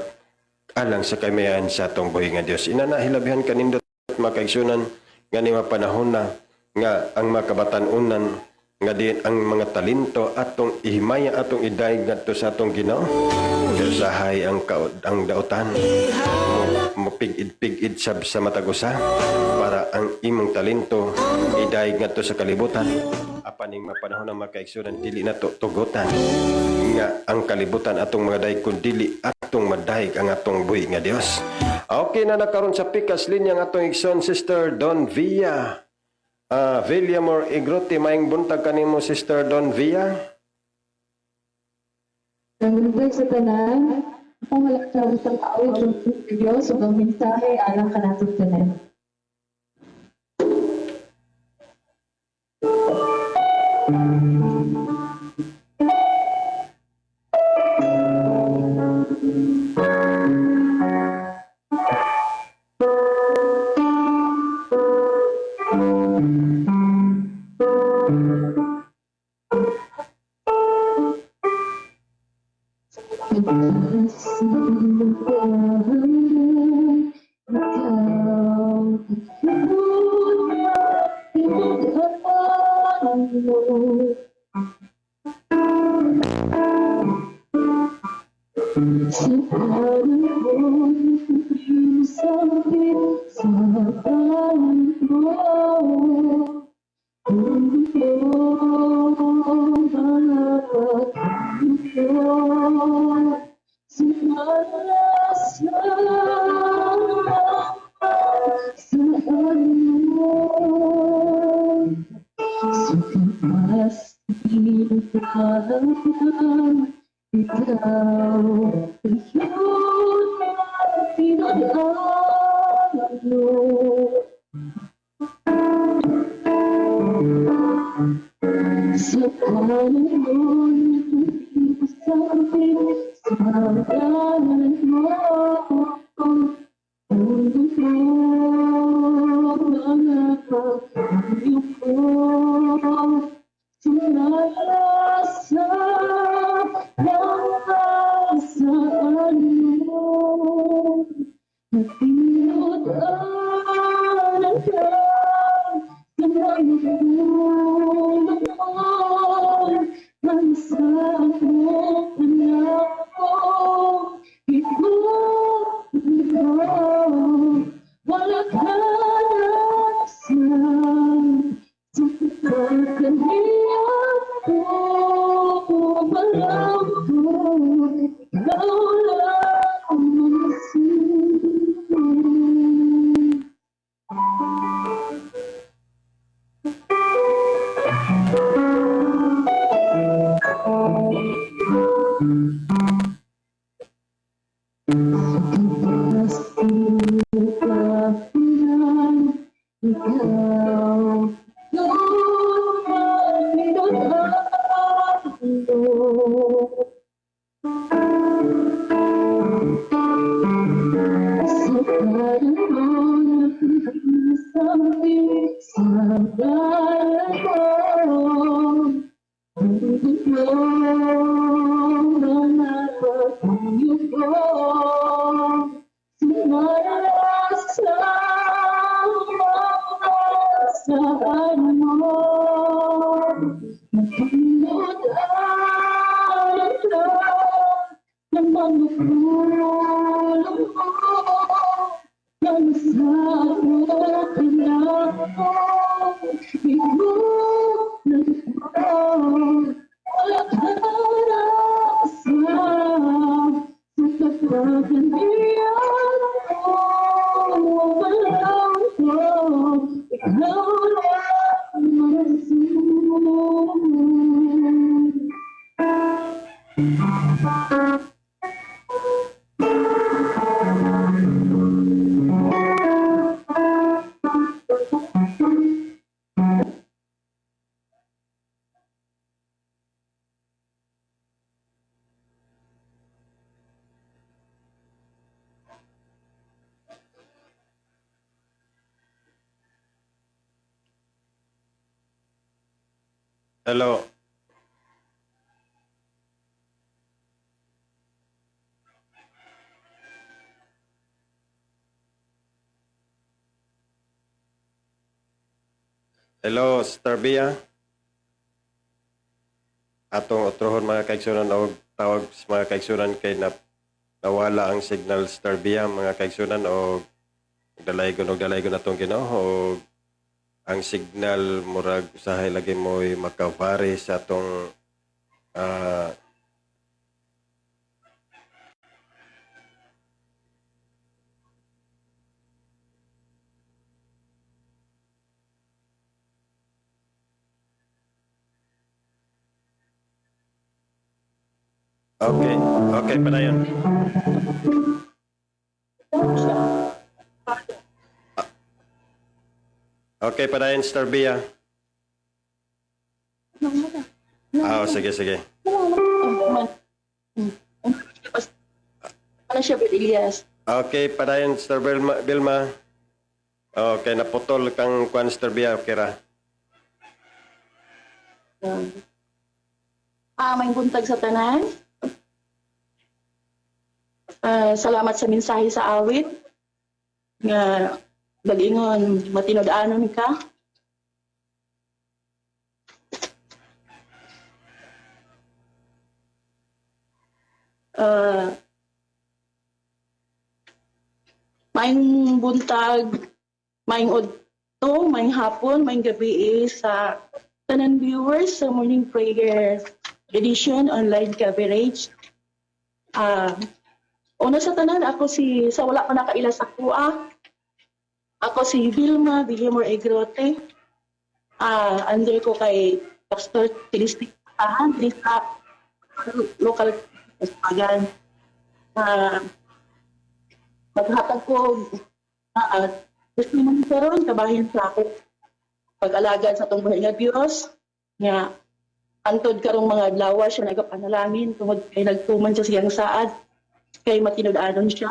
alang sa kamayan sa atong buhi nga Dios. Ina na hilabihan kanindot makaigsunan nga ni mapanahon na nga ang mga kabatan-unan nga din ang mga talento atong ihimaya atong iday ngadto sa atong Ginoo. Usahay ang dautan mo pigid-pigid sa matagusa para ang imong talento iday ngadto sa kalibutan. Apaning mapanahon na makaigsunan dili na tugutan nga ang kalibutan atong mga daig kun dili atong madayeg ang atong buhi nga Dios. Okay na nakaron sa pikas linya nga atong igsoon Sister Don Villa. Villamor Igrote, maing buntag kanimo Sister Don Villa. Nangulubay sa tanan, akong malaktaw sa kaawit ng Diyos ug ang mensahe alang kanatong tanan. Hello. Hello, Sister Bia. Atong utrohon mga kaigsunan o tawag sa mga kaigsunan kay nawala ang signal Sister Bia mga kaigsunan o dalaygon atong Ginoo o ang signal murag usahay lagi mo'y makavary sa atong okay pa na yun. Okay pa na yun, Sister Bia. Sige. Ano siya, Brother Elias? Okay pa na yun, Sister Vilma. Okay, naputol kang kwan, Sister Bia. Okay ra. May buntag sa tanan. Salamat sa mensahe sa awit. Nga, bagingon, matinod-anon ka. Maing buntag, maing udto, maing hapon, maing gabi sa tanan viewers sa morning prayer edition online coverage. Una sa tanan, ako sa wala pa nakaila sa kuha. Ako si Vilma Villamor Egrote. Under ko kay Pastor Tilistik Tahan, sa local Pagan. Maghatag ko testimony karon kabahin sa ako pag-alagad sa itong buhay nga Diyos nga antod karong mga adlaw siya nagapanalangin tungod kay nagtuman siya siyang saad kay matinud-anon siya.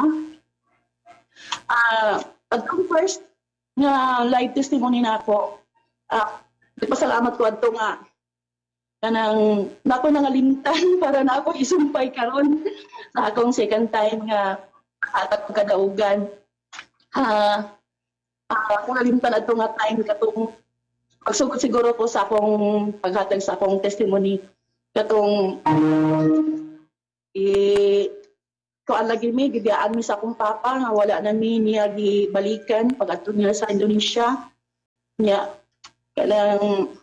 Atong first nga live testimony na ako, nagpasalamat ko adto nga kanang nako nangalimtan para na ako isumpay karon sa akong second time nga atag kadaugan. Ako nalimtan ato nga time katong pagsugod siguro ko sa akong paghatag sa akong testimony katong kuan lagi mi gibiyaan mi sa akong papa nga wala na mi niya gibalikan pag adto niya sa Indonesia nya kanang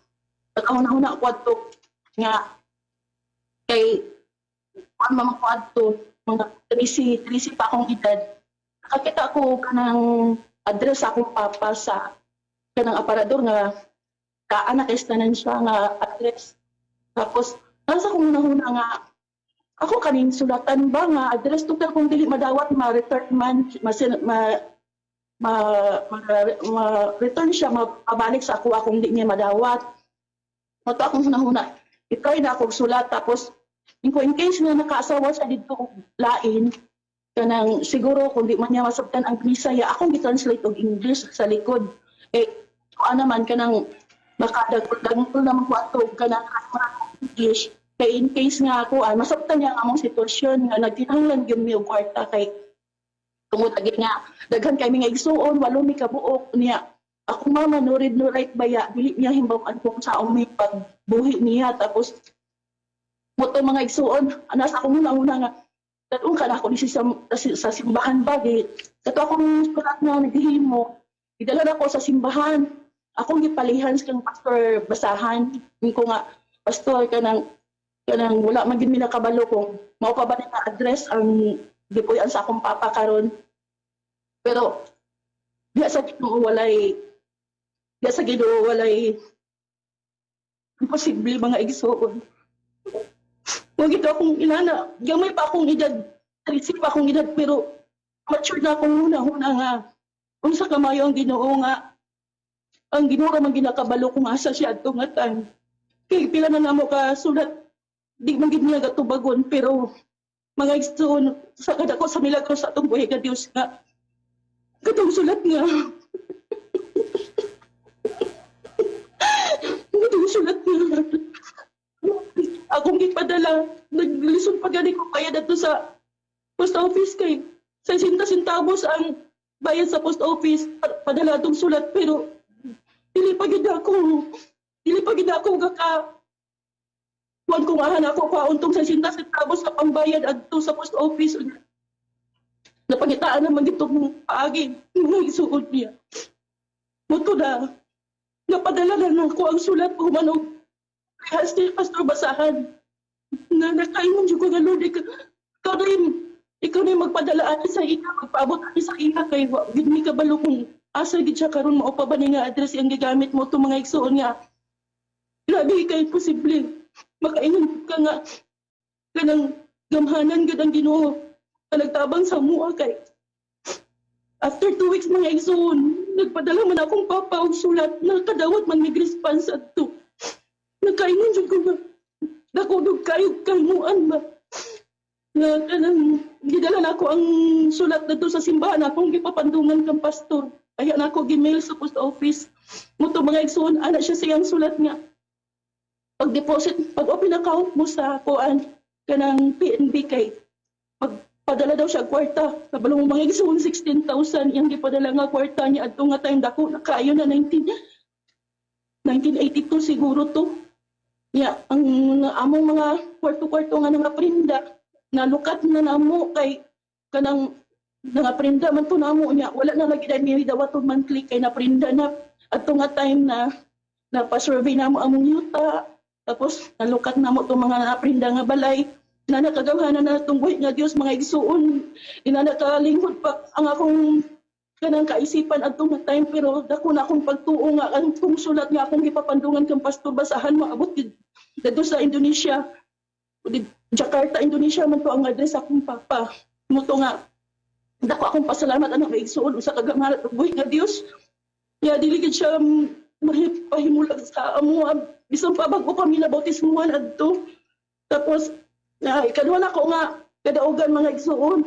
pagkahuna-huna ko adto nga kay kuan mama ko adto mga 13 pa akong edad nakakita ko kanang address sa akong papa sa kanang aparador nga kaanak istanan siya nga address tapos nasa akong hunahuna nga ako kaning sulatan ba nga address to kung dili madawat ma-return man return siya mabalik sa ako akong di niya madawat mato akong hunahuna i-try na akong sulat tapos in case na nakaasawa sa dito lain kanang siguro kung di man niya masabtan ang Bisaya akong gi-translate og English sa likod kuan naman kanang makadagdag ko naman ko ato kanang English kay in case nga ako masabtan niya ang among sitwasyon nga nagtinahanglan gyud mi og kwarta kay tungod agi nga daghan kay mi nga igsuon walo mi ka buok niya ako mama no read no write baya dili niya himbaw-an kung sa may pagbuhi niya tapos moto mga igsuon anas ako una nga tatong ka na ako sa simbahan ba kato akong sulat na naghihimo idala na ako sa simbahan akong gipalihan sa kang pastor basahan ko nga pastor kanang wala man gid mi nakabalo kung mao pa ba na address ang gipuy-an sa akong papa karon pero diya sa Ginoo walay imposible mga igsuon mo gito akong inana gamay pa akong edad 30 pa akong edad pero mature na akong una nga unsa kamayo ang Ginoo nga ang Ginoo ra man ginakabalo kung asa siya adto nga time kay pila na namo ka sulat di man gid niya gatubagon pero mga igsoon sa kadako sa milagro sa atong buhay ka Dios nga katong sulat nga katong sulat nga akong gipadala naglisod pa gani ko kaya dito sa post office kay sa sinta-sintavos ang bayad sa post office padala atong sulat pero Dili pa gid ako gaka kuan kung ahan ako kauntong sa sintas tapos sa pambayad adto sa post office. Napangitaan naman gito mong paagi mga isuod niya. Muto na, napadala na ako ang sulat ko manog rehas ni Pastor Basahan. Na nakaingon dyan ko nga Lord, ikaw na yung magpadalaan sa ina, magpaabot sa ina kay gid mi kabalo kung asa gid siya karon mao pa ba ni nga address ang gigamit mo to mga igsoon nga. Grabe kay posible makaingon ka nga kanang gamhanan gid ang Ginoo nagtabang sa mua kay after 2 weeks mga igsoon nagpadala man akong papa og sulat na kadawat man mig response adto. Nakaingon jud ko nga nakudog kayo kalmuan ba na kanang gidala na ako ang sulat dito sa simbahan akong gipapandungan kang pastor. Kaya na ako gimail sa post office. Muto mga igsoon, ana siya siyang sulat nga. Pag-deposit, pag-open account mo sa kuan kanang PNB kay pagpadala daw siya kwarta. Kabalong mga igsoon 16,000 yang gipadala nga kwarta niya adto nga time dako na kaayo na 1982 siguro to. Ya, ang among mga kwarto-kwarto nga nga prinda nalukat na namo kay kanang prinda man to namo niya wala na lagi dahil may dawat monthly kay na prinda na adto nga time na pa-survey namo among yuta tapos nalukat namo to mga prinda nga balay na nakagawhanan na itong buhi nga Dios mga igsuon ina nakalingkod pa ang akong kanang kaisipan adto nga time pero dako na akong pagtuo nga ang tong sulat nga akong gipapandungan kang Pastor Basahan maabot dito sa Indonesia Jakarta, Indonesia man to ang address akong papa. Muto nga, dako akong pasalamat anak maigsuon sa kagangalat ug buhi nga Dios. Ya dili gid siya mahipahimulag sa amo bisan pa bago pa mila bautismuhan adto. Tapos ikaduha na ko nga kadaugan mga igsuon.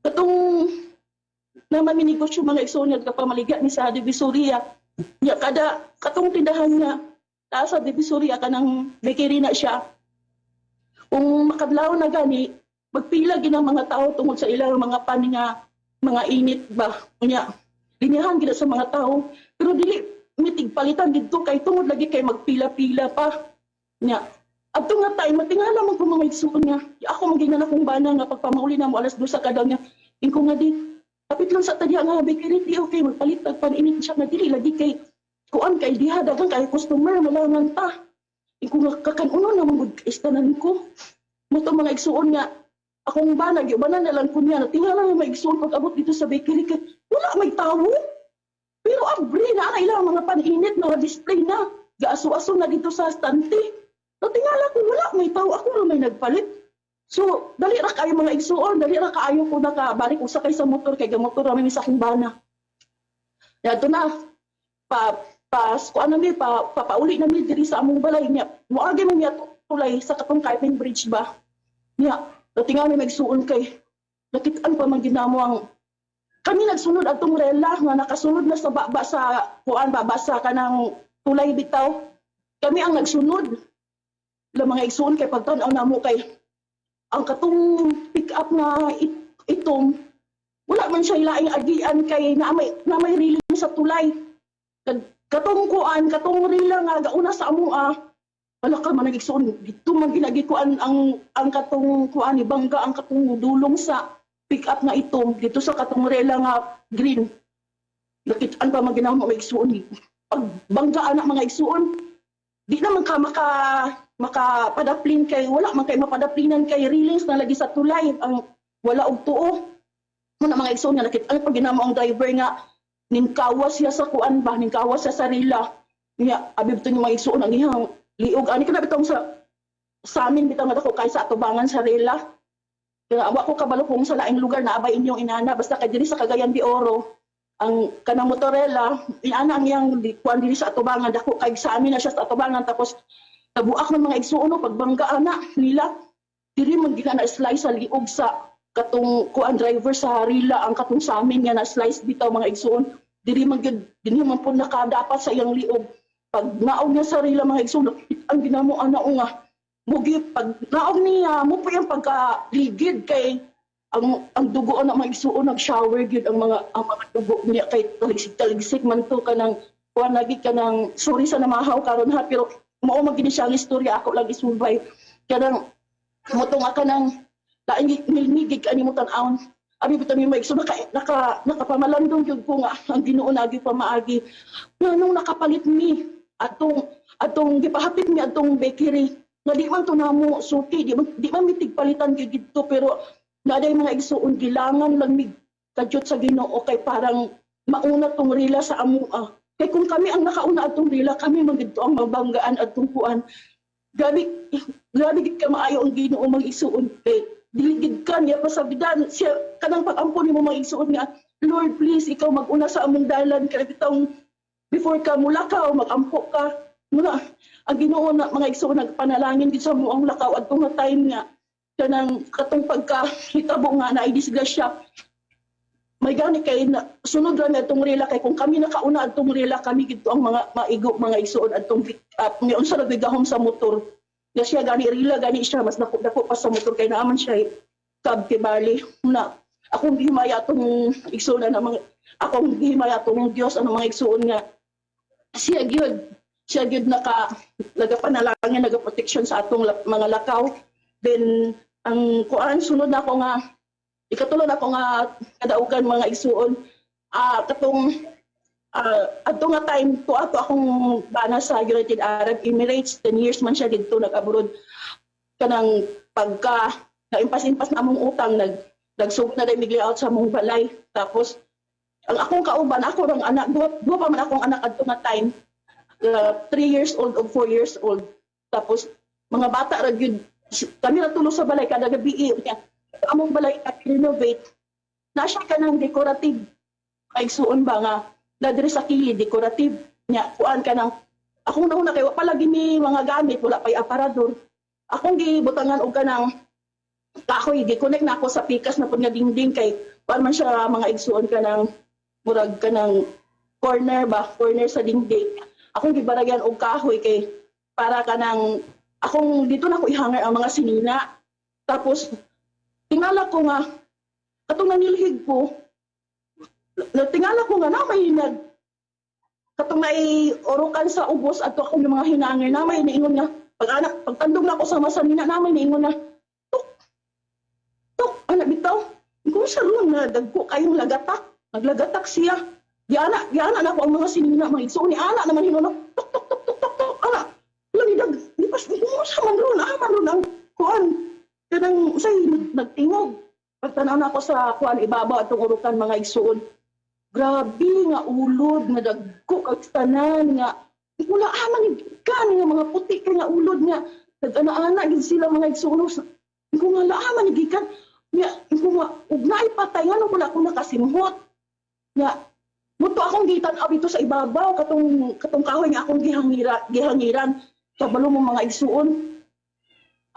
Katong naman minegosyo mga igsuon nga kapamaliga ni sa Divisoria. Ya katong tindahan nga sa Divisoria ka ng bakery na siya. Kung makadlaw na gani, magpila gid ang mga tao tungod sa ilang mga pan nga mga init ba. Unya, linyahan gid sa mga tao. Pero dili mitig palitan didto kay tungod lagi kay magpila-pila pa. Nya, adto nga time matingala man ko mga igsuon nga. Ako magingnan akong bana nga pagpamauli na mo alas 2 sa kadaw niya. Ingko nga di, kapit lang sa tadya nga bakery di okay magpalit og pan init siya nga dili lagi kay kuan kay diha dagang kay customer malangan ta. Iko nga kakanuno na mangud istanan ko. Moto mga igsuon nga akong bana giubanan na lang ko niya natingala nga maigsuon pag abot dito sa bakery kay wala may tawo. Pero abri na ilang mga paninit na display na gaaso-aso na dito sa stante. Natingala ko wala may tawo ako na may nagpalit. So dali ra kayo mga igsuon, dali ra kaayo ko nakabalik usakay sa motor kay gamotor ra mi sa akong bana. Yato na papauli na mi diri sa among balay niya. Moagi man niya tulay sa katong Carmen Bridge ba. Niya, datinga mi magsuon kay nakitaan pa man ginamo ang kami nagsunod atong rela nga nakasunod na sa baba sa kuan babasa kanang tulay bitaw. Kami ang nagsunod. La mga igsuon kay pagtan-aw namo kay ang katong pick up na itom wala man siya ilaing agian kay na may riling sa tulay. Katong kuan, katong rila nga gauna sa amoa. Wala ka man nagigsuon dito man ginagikuan ang katong kuan ni bangga ang katong dulong sa pick up na itom dito sa katong rela nga green. Nakitaan pa man ginamo magigsuon. Pag bangga anak mga igsuon, di naman ka makapadaplin kay wala man kay mapadaplinan kay railings na lagi sa tulay ang wala og tuo. Muna mga igsoon nga nakitaan pa ginamo ang driver nga ningkawas siya sa kuan ba, ningkawas siya sa rila. Nga, abib ito yung mga igsuon ang ihang liog. Ani ka na bitong sa amin, bitong nga ako kay sa atubangan sa rila. Kaya awa ko kabalo kung sa laing lugar na abay inyong inana, basta kay diri sa Cagayan de Oro, ang kanang motorela, inana ang iyang kuan diri sa atubangan, dako kay sa amin na siya sa atubangan, tapos tabuak ng mga igsuon, pagbangga ana nila, diri man gina na slice sa liog sa katong kuan driver sa rila ang katong sa amin nga na slice bitaw mga igsuon diri man po nakadapat sa iyang liog pag naog niya sa rila mga igsuon ang ginamo ana nga mugi pag naog niya mo po yung pagka ligid kay ang dugo ng mga igsuon nag-shower gyud ang mga dugo niya kay taligsik man to kanang kuan lagi kanang sorry sa namahaw karon ha pero mao man gini siya ang istorya ako lang isurvive kanang motong aka nang lain milmigig ani mo tan-awon abi bitaw mi maigso nakapamalandong gyud ko nga ang Ginoo nagi pa maagi nganong nakapalit mi atong gipahapit mi atong bakery nga di man to namo suki di man mitig palitan gyud dito pero naday mga igsuon gilangan lang mig kadyot sa Ginoo kay parang mauna tong rila sa amoa kay kung kami ang nakauna atong rila kami man gidto ang mabanggaan atong kuan grabe gid ka maayo ang Ginoo mang igsuon kay dili gid ka niya pasabidan siya kanang pag-ampon nimo mang igsuon nga Lord please ikaw mag-una sa among dalan kay bitong before ka mulakaw mag-ampo ka muna ang Ginoo na mga igsuon nagpanalangin gid sa among lakaw adtong time nga kanang katong pagkahitabo nga na disgrasya may gani kay sunod ra na itong rela kay kung kami nakauna atong rela kami gito ang mga maigo mga igsuon atong may unsa ra gahom sa motor nga siya gani rela gani siya mas dako pa sa motor kay naaman siya cab kay bali na akong gihimaya atong igsuon na mga akong gihimaya atong Dios ang mga igsuon nga siya gyud nagapanalangin nagaproteksyon sa atong mga lakaw then ang kuan sunod na ako nga ikatulod ako nga kadaugan mga igsuon katong adto nga time to akong bana sa United Arab Emirates 10 years man siya didto nag-abroad kanang pagka naimpas-impas na among utang nagsugod na dai migli out sa among balay tapos ang akong kauban ako rang anak duha pa man akong anak adto nga time 3 years old o 4 years old tapos mga bata ra gyud kami natulog sa balay kada gabi among balay renovate na siya kanang decorative ay suon ba nga na diri sa kilid decorative nya kuan kanang akong nauna kay wa palagi ni mga gamit wala pay aparador akong gibutangan og kanang kahoy gi-connect na ako sa pikas na pud nga dingding kay kuan man siya mga igsuon kanang murag kanang corner sa dingding akong gibaragyan og kahoy kay para kanang akong dito na ko ihanger ang mga sinina. Tapos, tingala ko nga, katong nanilhig ko, tingala ko nga na may katong may orokan sa ubos at akong yung mga hinanger na may niingon nga, pagtandog na ako sa masanina na may niingon nga, tuk, anak bitaw, kung siya ron na dagko kayong naglagatak siya. Giana na ako ang mga sinina, mga igsoon ni ana naman hinuno, tuk, ana, pas sa man ang kuan kanang usay nagtingog pagtanaw na ako sa kuan ibabaw atong urukan mga igsuon grabe nga ulod nga dagko kag tanan nga wala man kan nga mga puti kay nga ulod nga nag-ana gid sila mga igsuon ko nga laaman gikan nga ko nga ug naay patay nga wala ko nakasimhot nga muto akong gitan-aw dito sa ibabaw katong kahoy nga akong gihangiran kabalo mo mga igsuon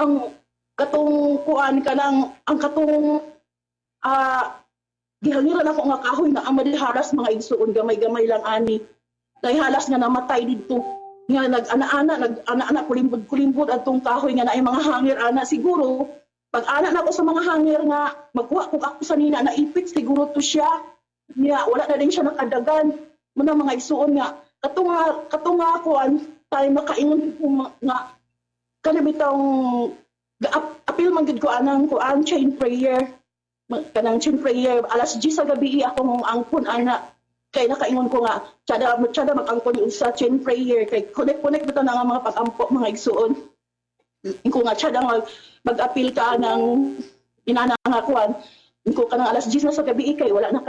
ang katong kuan kanang ang katong gihangiran ako nga kahoy na amad halas mga igsuon gamay-gamay lang ani kay halas nga namatay didto nga nag-ana kulimbod atong kahoy nga naay mga hangir ana siguro pag ana na ako sa mga hangir nga magkuha kung ako sa nina naipit siguro to siya niya wala na din siya nakadagan muna mga igsuon nga katong nga kuan tayo makaingon ko nga kanabitang apil man gid ko anang kuan chain prayer kanang chain prayer alas 10 sa gabi akong angkon ana kay nakaingon ko nga tsada mag-angkon yung sa chain prayer kay connect bitaw na nga mga pag-ampo mga igsuon ko nga tsada mag-apil ka ng inana nga kuan ko kanang alas 10 na sa gabi kay wala na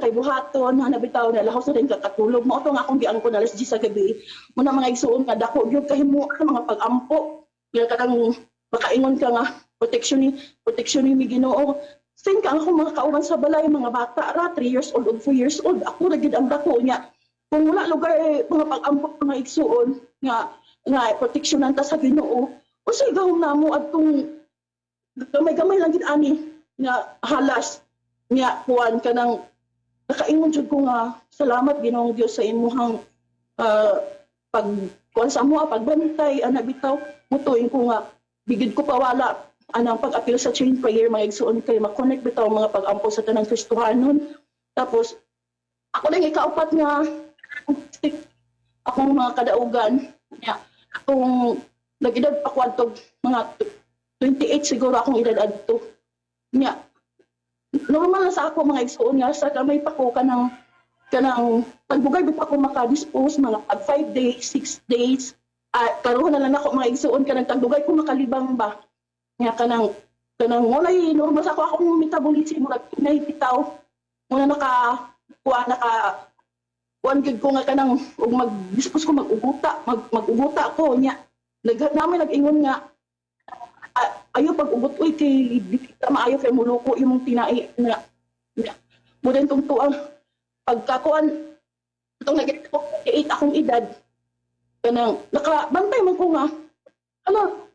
kay buhaton na bitaw na lahos na rin kakatulog mo ito nga akong giangkon alas 10 sa gabi muna mga igsuon nga dako gyud kahimo mga pag-ampo kaya kadang makaingon ka nga protection ni Ginoo sin ka ako mga kauban sa balay mga bata ra 3 years old o 4 years old ako ra gid ang dako niya kung wala lugar mga pag-ampo mga igsuon nga proteksyonan ta sa Ginoo usay gahom namo adtong gamay lang gid ani nga halas nga kuan kanang nakaingon jud ko nga salamat Ginoong Dios sa imuhang pag kuan sa mo pagbantay ana bitaw mutuin ko nga bigid ko pawala anang pag-apil sa chain prayer mga igsuon kay ma-connect bitaw ang mga pag-ampo sa tanang Kristohanon. Tapos ako lang ikaapat nga akong mga kadaugan niya. Akong nag-edad pa ko adtog mga 28 siguro akong edad adto. Niya. Normal na sa ako mga igsuon nga sa kamay pa ko kanang pagbugay pa ko maka-dispose mga 5 days, 6 days. Karoon na lang ako mga igsuon kanang tagdugay ko makalibang ba. Nga kanang walay normal sa ako akong metabolism murag inay bitaw. Muna kuan gid ko nga kanang ug mag-dispose ko mag-uguta ko nya. Namin nag-ingon nga ayo pag-ugot uy kay di kita maayo kay muluko imong tinai nga. Mo din tong tuang pagkakuan itong nag-8 akong edad kanang nakabantay man ko nga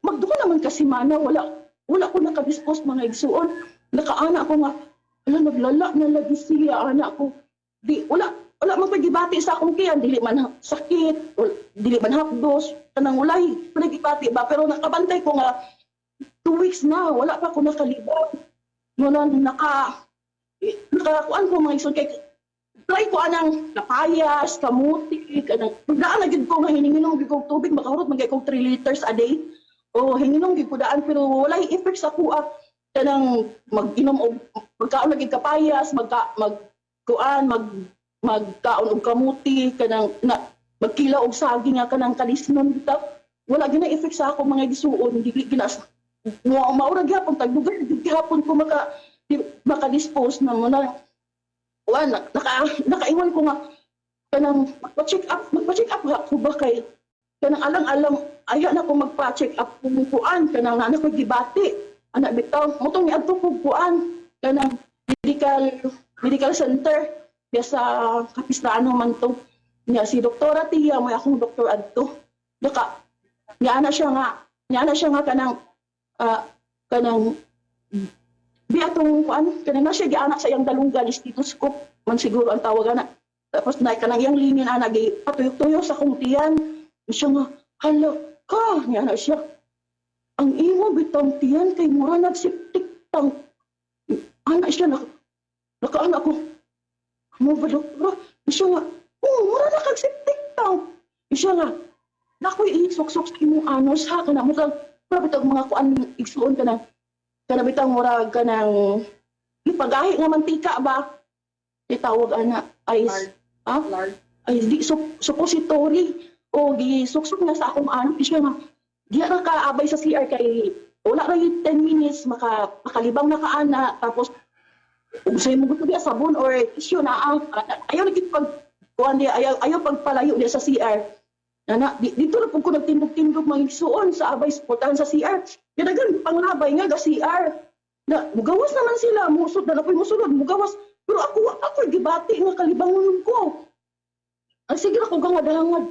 magduko naman kasi mana wala ko naka-dispose mga igsuon nakaana ko nga naglala na lagi siya anak ko di wala man pagibati sa akong kiyan dili man sakit dili man hapdos kanang ulay pagibati ba pero nakabantay ko nga 2 weeks na wala pa ko nakalibot no nakakuan ko mga igsuon kay try ko anang napayas, kamuti, kanang daan na gid ko nga hininginom gid ko tubig makahurot magay ko 3 liters a day. O hinginom gid ko daan pero wala effect sa kuha kanang mag-inom og magkaon na gid kapayas, magkaon og kamuti kanang magkilaw og saging nga kanang kalisnon bitaw. Wala gina effect sa ako mga gisuon dili ginas. Maura gyapon tagdugay gihapon ko maka-dispose na mo na nakaiwan ko nga kanang magpa-check up nga ko ba kay kanang alang ayaw na ko magpa-check up kung kuan kanang anak ko gibati anak bitaw motong niadto ko kuan kanang medical center ya sa Kapistaano man to niya si doktora tiya mo akong doktor adto niya na siya nga kanang di atong kuan kanang na siya gianak sa iyang dalunggan stethoscope man siguro ang tawag ana tapos na kanang iyang linin ana gi patuyok-tuyok sa kong tiyan siya nga hala ka niya na siya ang imo bitong tiyan kay mura nagsiptik tang ana siya nakaana ko mo ba doktora siya nga mura na kagsiptik tang siya nga nakoy isok-sok sa imong anos ha kana mo kang bitong mga kuan igsuon kanang bitang murag ka ng ipagahi nga mantika ba? Itawag ana ice. Ay di suppository o gisuksok na sa akong anak siya nga. Di na kaabay sa CR kay wala ra 10 minutes makalibang na kaana tapos kung sa'yo mo gusto diya sabon or tissue na ayaw naging kuan di ayaw pagpalayo diya sa CR. Dito na po ko nagtindog-tindog mga igsuon sa abay sportahan sa CR. Kadagan panglabay nga ga CR. Mugawas naman sila, musod na napoy musunod, mugawas. Pero ako gibati nga kalibangon ko. Ang sige na ko nga dalangad.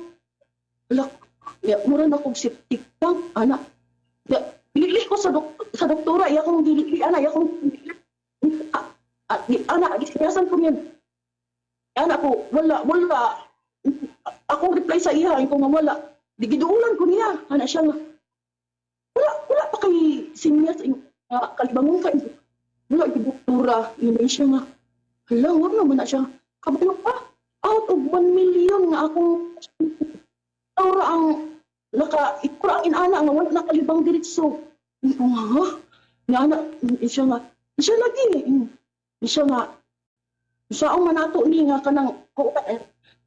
Mura na kong septic tank, anak. Pilili ko sa doktora, iya kong dilili, anak, iya kong anak, isinasan ko yan. Anak ko, wala. Akong reply sa iya, ko nga wala. Di giduulan ko niya. Anak siya nga. Wala pa kay sinyas kalibangon ka. Wala gidoktora. Yun siya nga. Hala, wala naman na siya. Kabayo pa. Out of 1 million nga akong taura ang ikura ang inana nga wala nakalibang diretso. Ko nga ha? Nga anak, siya nga. Siya lagi. Siya nga. Siya ang manato ni nga kanang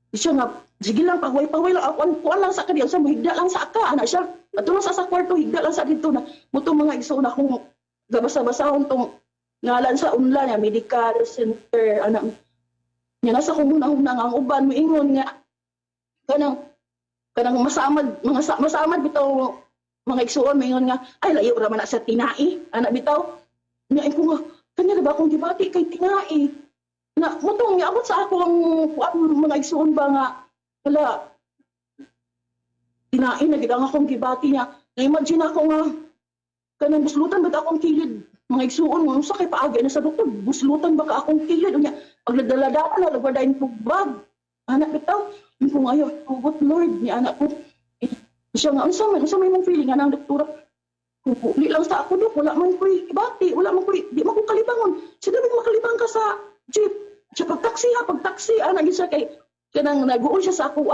siya nga, sige lang, pagway lang, kuan lang sa kanya, sa higda lang sa aka, anak siya. Ato lang sa kwarto, higda lang sa dito na, mutong mga iso na kung gabasa-basahon tong ngalan sa unla niya, medical center, anak. Nga nasa kong muna-huna nga ang uban, moingon nga, kanang masamad bitaw, mga igsuon, moingon nga, ay, layo raman na sa tinai, anak bitaw. Nga, ko nga, kanya na ba akong gibati kay tinai? Na mutong niabot sa ako ang mga igsuon ba nga wala tinain na gid ang akong gibati niya na-imagine ako nga kanang buslutan ba akong kilid mga igsuon mo sa kay paagi na sa doktor buslutan ba ka akong kilid unya pag nagdala-dala na lagwadain kog bag anak bitaw ko nga ayo tugot Lord ni anak ko siya nga unsa may mong feeling nga nang doktora Di lang sa ako, Dok, wala man ko'y ibati, wala man ko'y, di man ko kalibangon. Sige, makalibang ka sa jeep. Sa pagtaksi, naging siya kay, kanang naguon siya sa ako,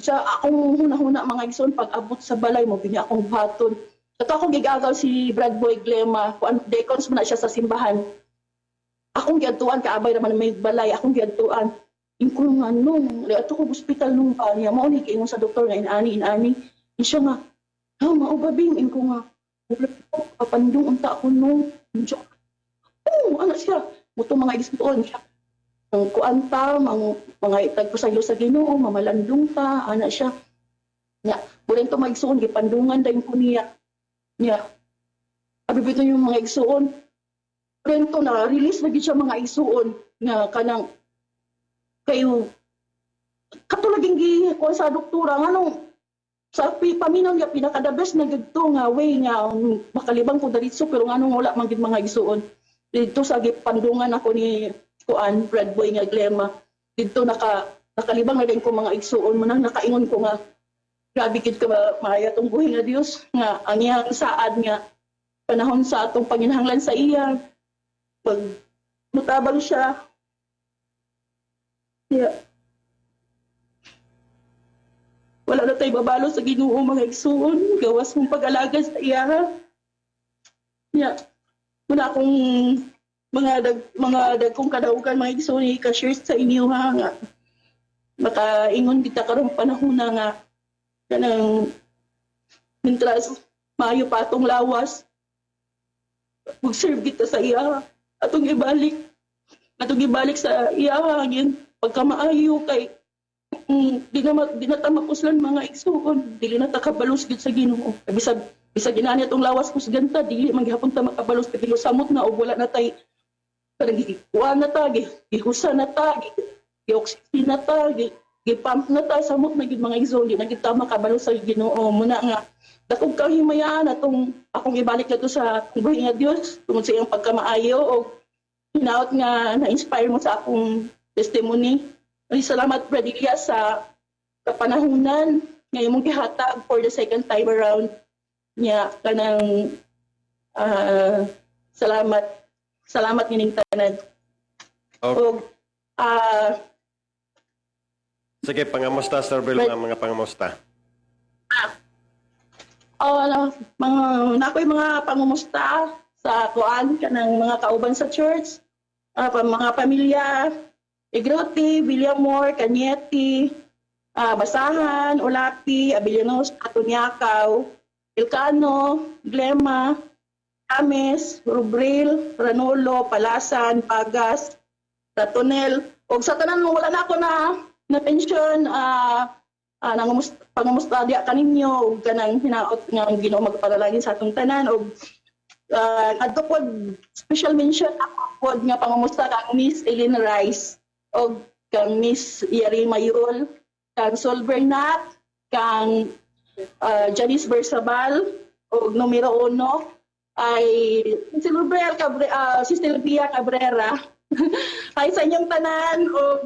Sa akong huna-huna mga igsoon, pag abot sa balay mo, binya akong baton. Ito akong gigagaw si Brad Boy Glema, kung decons mo na siya sa simbahan. Akong giadtuan, kaabay naman may balay, akong giadtuan. Yung ko nga nung, ato ko hospital nung niya, mo ni kayo sa doktor nga inani. Yung siya nga, maubabing, yung ko nga, kapandong unta ako nung, anak siya, muto mga igsoon siya. Ang kuanta, mga itag ko sa iyo sa Ginoo, mamalandong ta, anak siya. Nya, bulan to mga igsoon, gipandungan dahil ko niya. Nya, abibito yung mga igsoon. Rento na, release lagi siya mga igsoon nga kanang kayo katulaging kuha sa doktora nganong sa paminaw niya pinaka-the best na gito nga way nga makalibang ko daritso pero nganong wala man gid mga igsoon. Dito sa gipandungan ako ni kuan Brad Boy nga Glema. Dito nakalibang na din ko mga igsuon mo nang nakaingon ko nga grabe gid ka maaya tong buhi nga Dios nga ang iyang saad nga panahon sa atong panginahanglan sa iya pag mutabang siya. Yeah. Wala na tayo babalo sa Ginoo mga igsuon gawas mong pag-alaga sa iya. Yeah. Wala akong mga dagkong kadaugan mga igsoon i-share sa inyo nga makaingon kita karong panahon na nga kanang mintras maayo pa atong lawas mag-serve kita sa iya atong ibalik sa iya hangin pagkamaayo kay di na ta mapuslan mga igsoon dili na ta kabalos gid sa Ginoo bisag ginani atong lawas kusganta dili man gihapon ta makabalos kay samot na og wala na tay gikuan na ta, gihusa na ta, gioxygen na ta, gipump na ta, samot na gid mga igsoon, di na gid ta makabalo sa Ginoo. Muna nga, dakog kahimayaan atong akong ibalik na to sa buhay nga Dios tungod sa iyang pagkamaayo o hinaot nga na-inspire mo sa akong testimony. Ay, salamat Brad Elias sa kapanahunan nga imong gihatag for the second time around niya kanang Salamat nining tanan. Okay. O, Sige, pangamusta, Sir Bill, mga pangamusta. nakoy mga pangumusta sa kuan kanang mga kauban sa church, mga pamilya, Igrote, Villamor, Cañete, Basahan, Olapi, Abellanos, Atunyakaw, Ilcano, Glema, Ames, Rubril, Ranolo, Palasan, Pagas, Ratonel, o sa tanan wala na ako na pension, pangumusta diya kaninyo, o ganang hinaot nga ang Ginoo magparalangin sa atong tanan, o adto pod special mention ako pod nga pangumusta kang Miss Eileen Rice, o kang Miss Yari Mayul, kang Sol Bernat, kang Janice Bersabal, o numero 1, ay si Silvia Cabrera. Ay sa inyong tanan o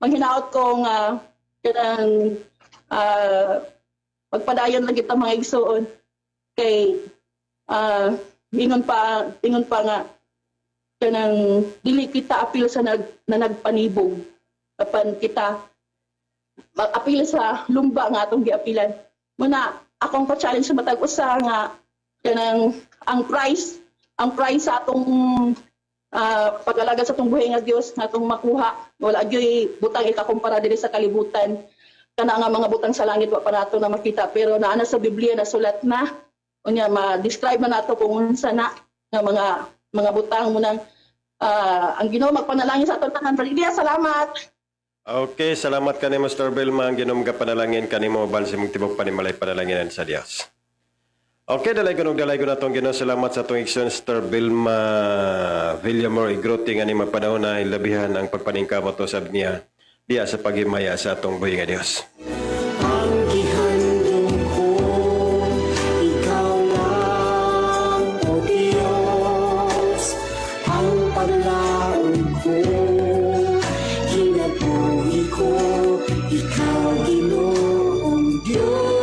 manghinaot kong kanang magpadayon lang kita mga igsoon kay ingon pa nga kanang dili kita apil sa nagpanibog kapan kita apil sa lumba nga atong giapilan muna akong pa-challenge sa matag usa nga kanang ang price sa atong pag-alaga sa atong buhay nga Dios nga atong makuha wala gyoy butang ikakumpara diri sa kalibutan kana nga mga butang sa langit wa pa nato na makita pero naa na sa Biblia na sulat na unya ma-describe na nato kung unsa na nga mga butang mo nang ang Ginoo magpanalangin sa atong tanan. Brigadier, salamat. Okay, salamat kanimo, Mr. Bill, mga Ginoo mga panalangin kanimo balsi mong tibok panimalay panalanginan sa Dios. Okay, dalay ko na itong Ginoo. Salamat sa itong ikson, Sir Vilma Villamor Igrote nga ni mapanahon na ilabihan ang pagpaningkamo to sa niya diya sa paghimaya sa itong buhay nga Dios. Ang gihandong ko, ikaw lang, O Diyos. Ang paglaon ko, kinabuhi ko, ikaw Ginoong Diyos.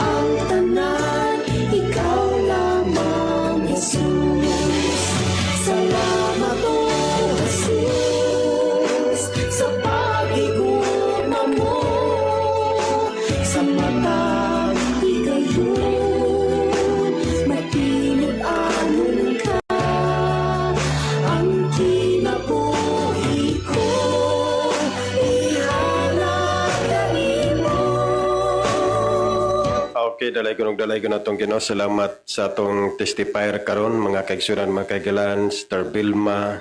ang tanan, ikaw lamang, Jesus. Salamat o Jesus sa pag-iguna mo sa matang higayon. Matinag-anon ka ang kinabuhi ko, ihalagain mo. Okay, dalay ko na itong Ginoo. Salamat sa itong testifier karon mga kaigsunan, mga kaigalan, Star Vilma,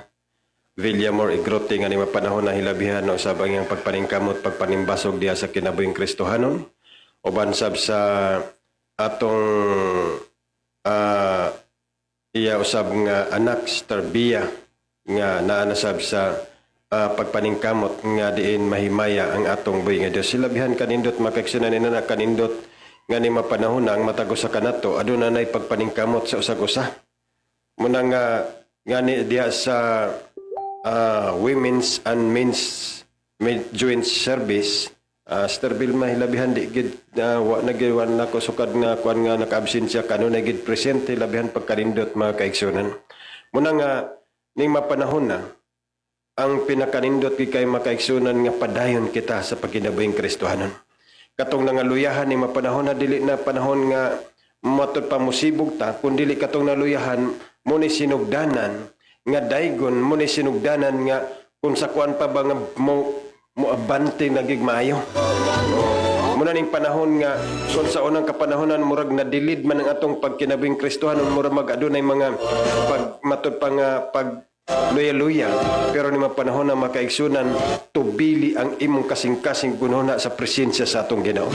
Villamor, Igrote, nga ni mapanahon na hilabihan o sa bangyang pagpaningkamot, pagpanimbasog diya sa kinabuhing Kristohanon. O bansab sa atong iya usab nga anak, Star Bia, nga naanasab sa pagpaningkamot nga diin mahimaya ang atong buhi nga Dios. Silabihan kanindot mga kaigsunan, inana kanindot nga ni mapanahon na ang matago sa kanato aduna nay pagpaningkamot sa usag-usa. Muna nga ni diya sa women's and men's joint service, Star Vilma hilabihan di gid wa nagiwan nako sukad nga kuan nga naka-absensya kanunay gid presente hilabihan pagkanindot mga kaigsunan. Muna nga ning mapanahon na ang pinakanindot kay makaigsunan nga padayon kita sa pagkinabuhing Kristohanon. Katong nangaluyahan ni mapanahon na dili na panahon nga matod pa musibog ta, kun dili katong naluyahan mo ni sinugdanan nga daygon, mo ni sinugdanan nga kung sa kuan pa ba nga mo abante nagig maayo. Muna ning panahon nga kung sa unang kapanahonan murag nadilid man ang atong pagkinabuhing Kristohanon, murag mag-adunay mga matod pa nga pag luya-luya, pero ni mapanahon na makaigsunan tubili ang imong kasing-kasing gunona sa presensya sa atong Ginoo.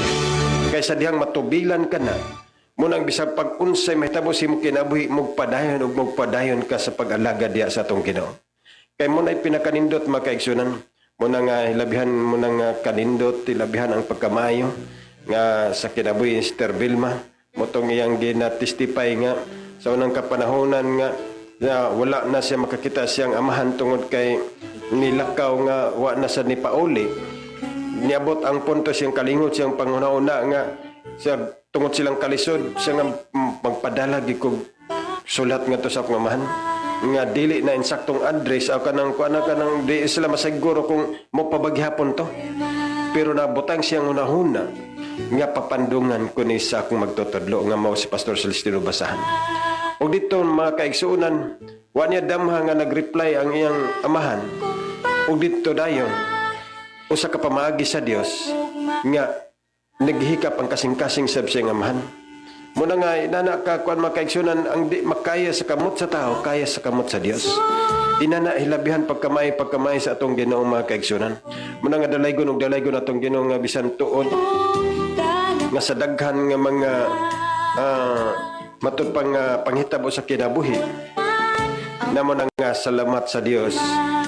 Kaysa dihang matubilan ka na, munang bisag pag-unsay mahitabo si mo kinabuhi magpadayon ug magpadayon ka sa pag-alaga diya sa atong Ginoo. Kay mo na'y pinakanindot makaigsunan, muna nga hilabihan muna nga kanindot, hilabihan ang pagkamayo nga sa kinabuhi Star Vilma, motong iyang gina-testify nga sa unang kapanahonan nga wala na siya makakita siyang amahan tungod kay nilakaw nga wa na sa ni pauli. Niabot ang punto siyang kalingot siyang pangunauna nga siya tungod silang kalisod siya nga magpadala gikog sulat nga to sa akong amahan nga dili na insaktong address o kanang kuana kanang di sila masiguro kung mo pabaghapon to, pero nabutang siyang unahuna nga papandungan ko ni sa akong magtutudlo nga mao si Pastor Celestino Basahan. O dito mga kaigsuunan, wa niya damha nga nag-reply ang iyang amahan. O dito dayon, usa ka pamaagi sa Dios nga naghikap ang kasing-kasing sab siyang amahan. Muna nga inana ka kuan mga kaigsuunan, ang di makaya sa kamot sa tao, kaya sa kamot sa Dios. Inana hilabihan pagkamay sa atong Ginoo mga kaigsuunan. Muna nga dalaygon atong Ginoo nga bisan tuod nga sa daghan nga mga matod pang panghitabo sa kinabuhi. Namo na nga salamat sa Dios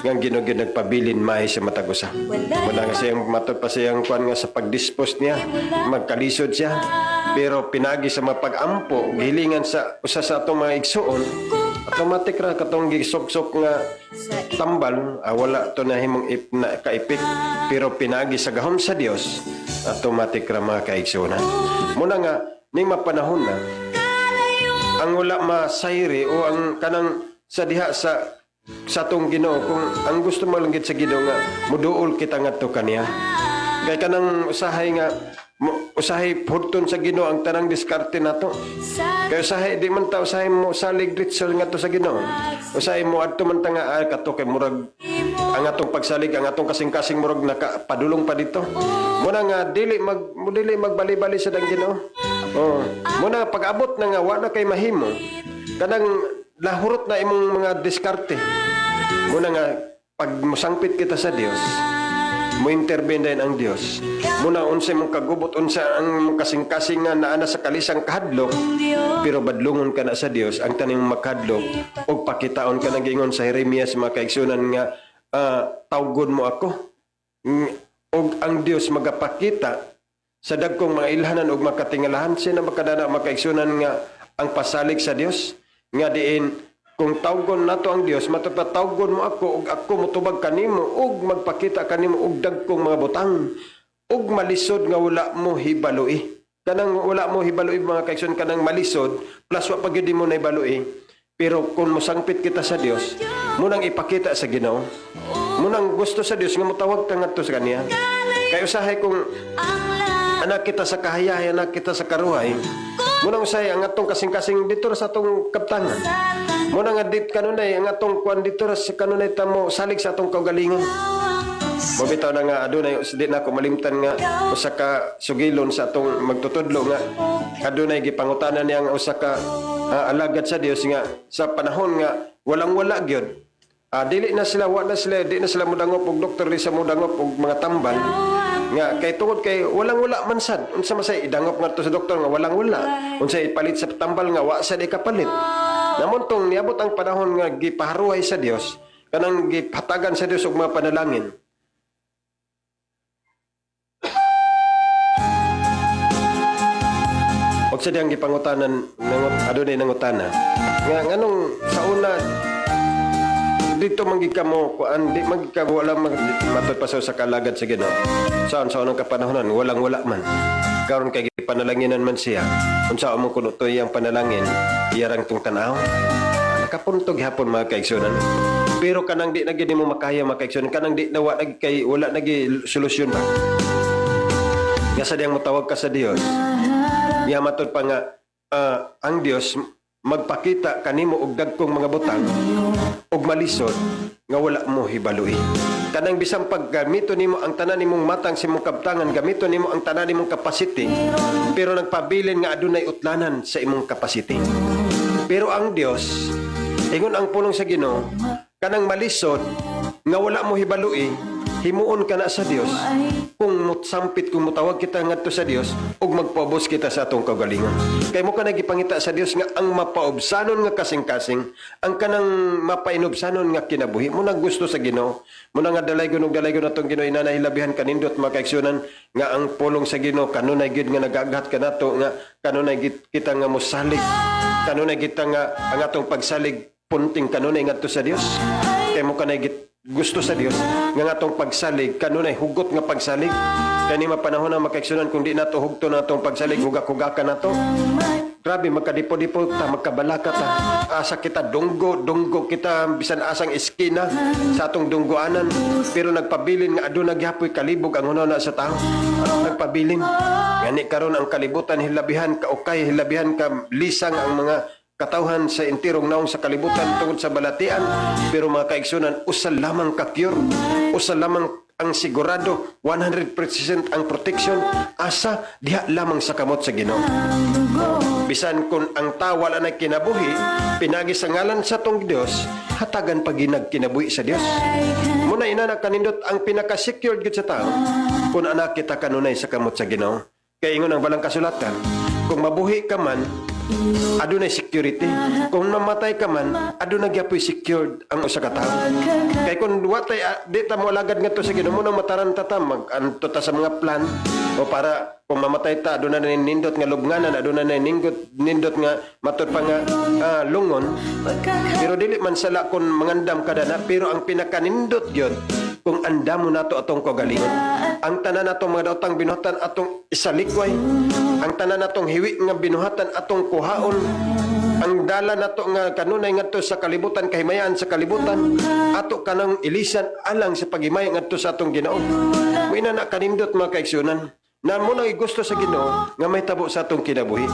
nga Ginoo nagpabilin may sa matagusa. Muna nga siyang matod pa siyang kuan nga sa pagdispose niya, magkalisod siya. Pero pinagi sa mapag-ampo, gilingan sa usa sa atong mga igsuon, automatic ra katong gisok-sok nga tambal, wala to na himong kaipik. Pero pinagi sa gahom sa Dios, automatic ra mga kaigsuonan. Muna nga ning mapanahon na ang wala masayri o ang kanang sa diha sa atong Ginoo, kung ang gusto mo lang gid sa Ginoo nga muduol kita ngadto kaniya. Kay kanang usahay nga usahay pudton sa Ginoo ang tanang diskarte nato. Kay usahay di man ta usahay mo salig ditsul ngadto sa Ginoo. Usahay mo adto man ta nga kato kay murag ang atong pagsalig, ang atong kasing-kasing murag nakapadulong pa dito. Muna nga dili magbali-bali sa dang Ginoo. Muna pag-abot na nga wala kay mahimo, kanang lahurot na imong mga diskarte. Muna nga pag musangpit kita sa Dios, mo intervene din ang Dios. Muna unsay mong kagubot, unsa ang kasing-kasing nga naana sa kalisang kahadlok, pero badlungon ka na sa Dios ang taning makadlok og pakitaon ka nagingon sa Jeremias mga kaigsunan nga tawgon mo ako. Og ang Dios magapakita sa dagkong mga ilhanan ug makatingalahan siya na makadana makaigsunan nga ang pasalig sa Dios nga diin kung tawgon nato ang Dios matutawgon mo ako ug ako motubag kanimo ug magpakita kanimo og dagkong mga butang ug malisod nga wala mo hibaloi. kanang wala mo hibaloi mga kaigsoon, kanang malisod plus wa pag yun mo na hibaloi. Pero kung musangpit kita sa Dios, munang ipakita sa Ginoo, munang gusto sa Dios nga motawag ta ngadto sa kaniya. Kay usahay kung anak kita sa kahayahay, anak kita sa karuhay, munang usahay ang atong kasing-kasing dito ra sa atong kaptangan. Munang adit kanunay ang atong kuan dito ra sa kanunay tamo salig sa atong kaugalingon. Mabitaw na nga adunay di na ako malimtan nga usa ka sugilon sa atong magtutudlo nga adunay gipangutanan niyang usa ka alagad sa Dios nga sa panahon nga walang-wala gyud. Dili na sila di na sila modangop og doktor, di sa modangop og mga tambal nga kay tungod kay walang-wala man sad. Unsa masay idangop ngadto sa doktor nga walang-wala, unsay ipalit sa tambal nga wa sad ikapalit. Namon tong niabot ang panahon nga gipaharuhay sa Dios, kanang gihatagan sa Dios og mga panalangin. Og sa diyang gipangutanan adunay nangutana nga nganong sa una dito manggika mo kuan di manggika wala matod pasaw sa kalagad sa Ginoo. Sa unang kapanahonan walang-wala man. Karon kay panalanginan man siya. Unsa mo kuno to yang panalangin, iyarang tung tanaw. Nakapuntog hapon mga kaigsunan. Pero kanang di na gid mo makaya mga kaigsunan, kanang di na wala nagi solusyon ba. Nga sa diyang motawag ka sa Dios. Nga matod pa nga ang Dios magpakita kanimo og dagkong mga butang og malisod nga wala mo hibalui. Kanang bisang paggamito nimo ang tanan nimong matang sa imong kabtangan, gamito nimo ang tanan nimong capacity, pero nagpabilin nga adunay utlanan sa imong capacity. Pero ang Dios, ingon ang pulong sa Ginoo, kanang malisod nga wala mo hibalui, himuon ka na sa Dios kung mutsampit, kung mutawag kita ngadto sa Dios ug magpaubos kita sa atong kaugalingon. Kay mo ka nagipangita sa Dios nga ang mapaubsanon nga kasing-kasing, ang kanang mapainubsanon nga kinabuhi mo nang gusto sa Ginoo. Mo nga dalaygon atong Ginoo inanahilabihan kanindot mga kaigsunan nga ang pulong sa Ginoo kanunay gid nga nagagat ka nato nga kanunay gid kita nga mosalig, kanunay kita nga ang atong pagsalig punting kanunay ngadto sa Dios. Kay mo kanay gid gusto sa Dios nga atong pagsalig kanunay hugot nga pagsalig. Kani mapanahon na makaigsunan kung di nato hugto na atong pagsalig, hugak-hugakan nato. Grabe magkadipo-dipo ta, magkabalaka ta. Asa kita dunggo kita bisan asang eskina sa atong dunggoanan, pero nagpabilin nga aduna gihapon kalibog ang una sa tao. Nagpabilin. Ngani karon ang kalibutan hilabihan ka ukay, hilabihan ka lisang ang mga katawhan sa intirong naong sa kalibutan tungod sa balatian, pero mga kaigsunan usa lamang ka cure, usa lamang ang sigurado, 100% ang protection, asa diha lamang sa kamot sa Ginoo. Bisan kung ang tao wala na kinabuhi, pinagi sa ngalan sa tong Dios, hatagan paginag kinabuhi sa Dios. Muna inanak kanindot ang pinaka-secured gid sa tao kung anak kita kanunay sa kamot sa Ginoo. Kaya ingon ang balang kasulatan, kung mabuhi ka man, adunay security. Kung namatay ka man, adunay gyapoy secured ang usa ka tawo. Kay kun watay di ta mo alagad ngadto sa Ginoo, mo mataranta ta mag-anto ta sa mga plan o para kung mamatay ta adunay na nindot nga lubnganan, adunay na nindot nga matud pa nga lungon. Pero dili man sala kun mangandam kada na, pero ang pinakanindot gyud kung andam mo nato atong kaugalingon. Ang tanan natong mga daotang binuhatan atong isalikway, ang tanan natong hiwi nga binuhatan atong kuhaon, ang dala nato nga kanunay ngadto sa kalibutan, kahimayan sa kalibutan, ato kanang ilisan alang sa paghimay ngadto sa atong Ginoo. Muina na kanindot mga kaigsunan na mo nang gusto sa Ginoo nga may tabo sa atong kinabuhi.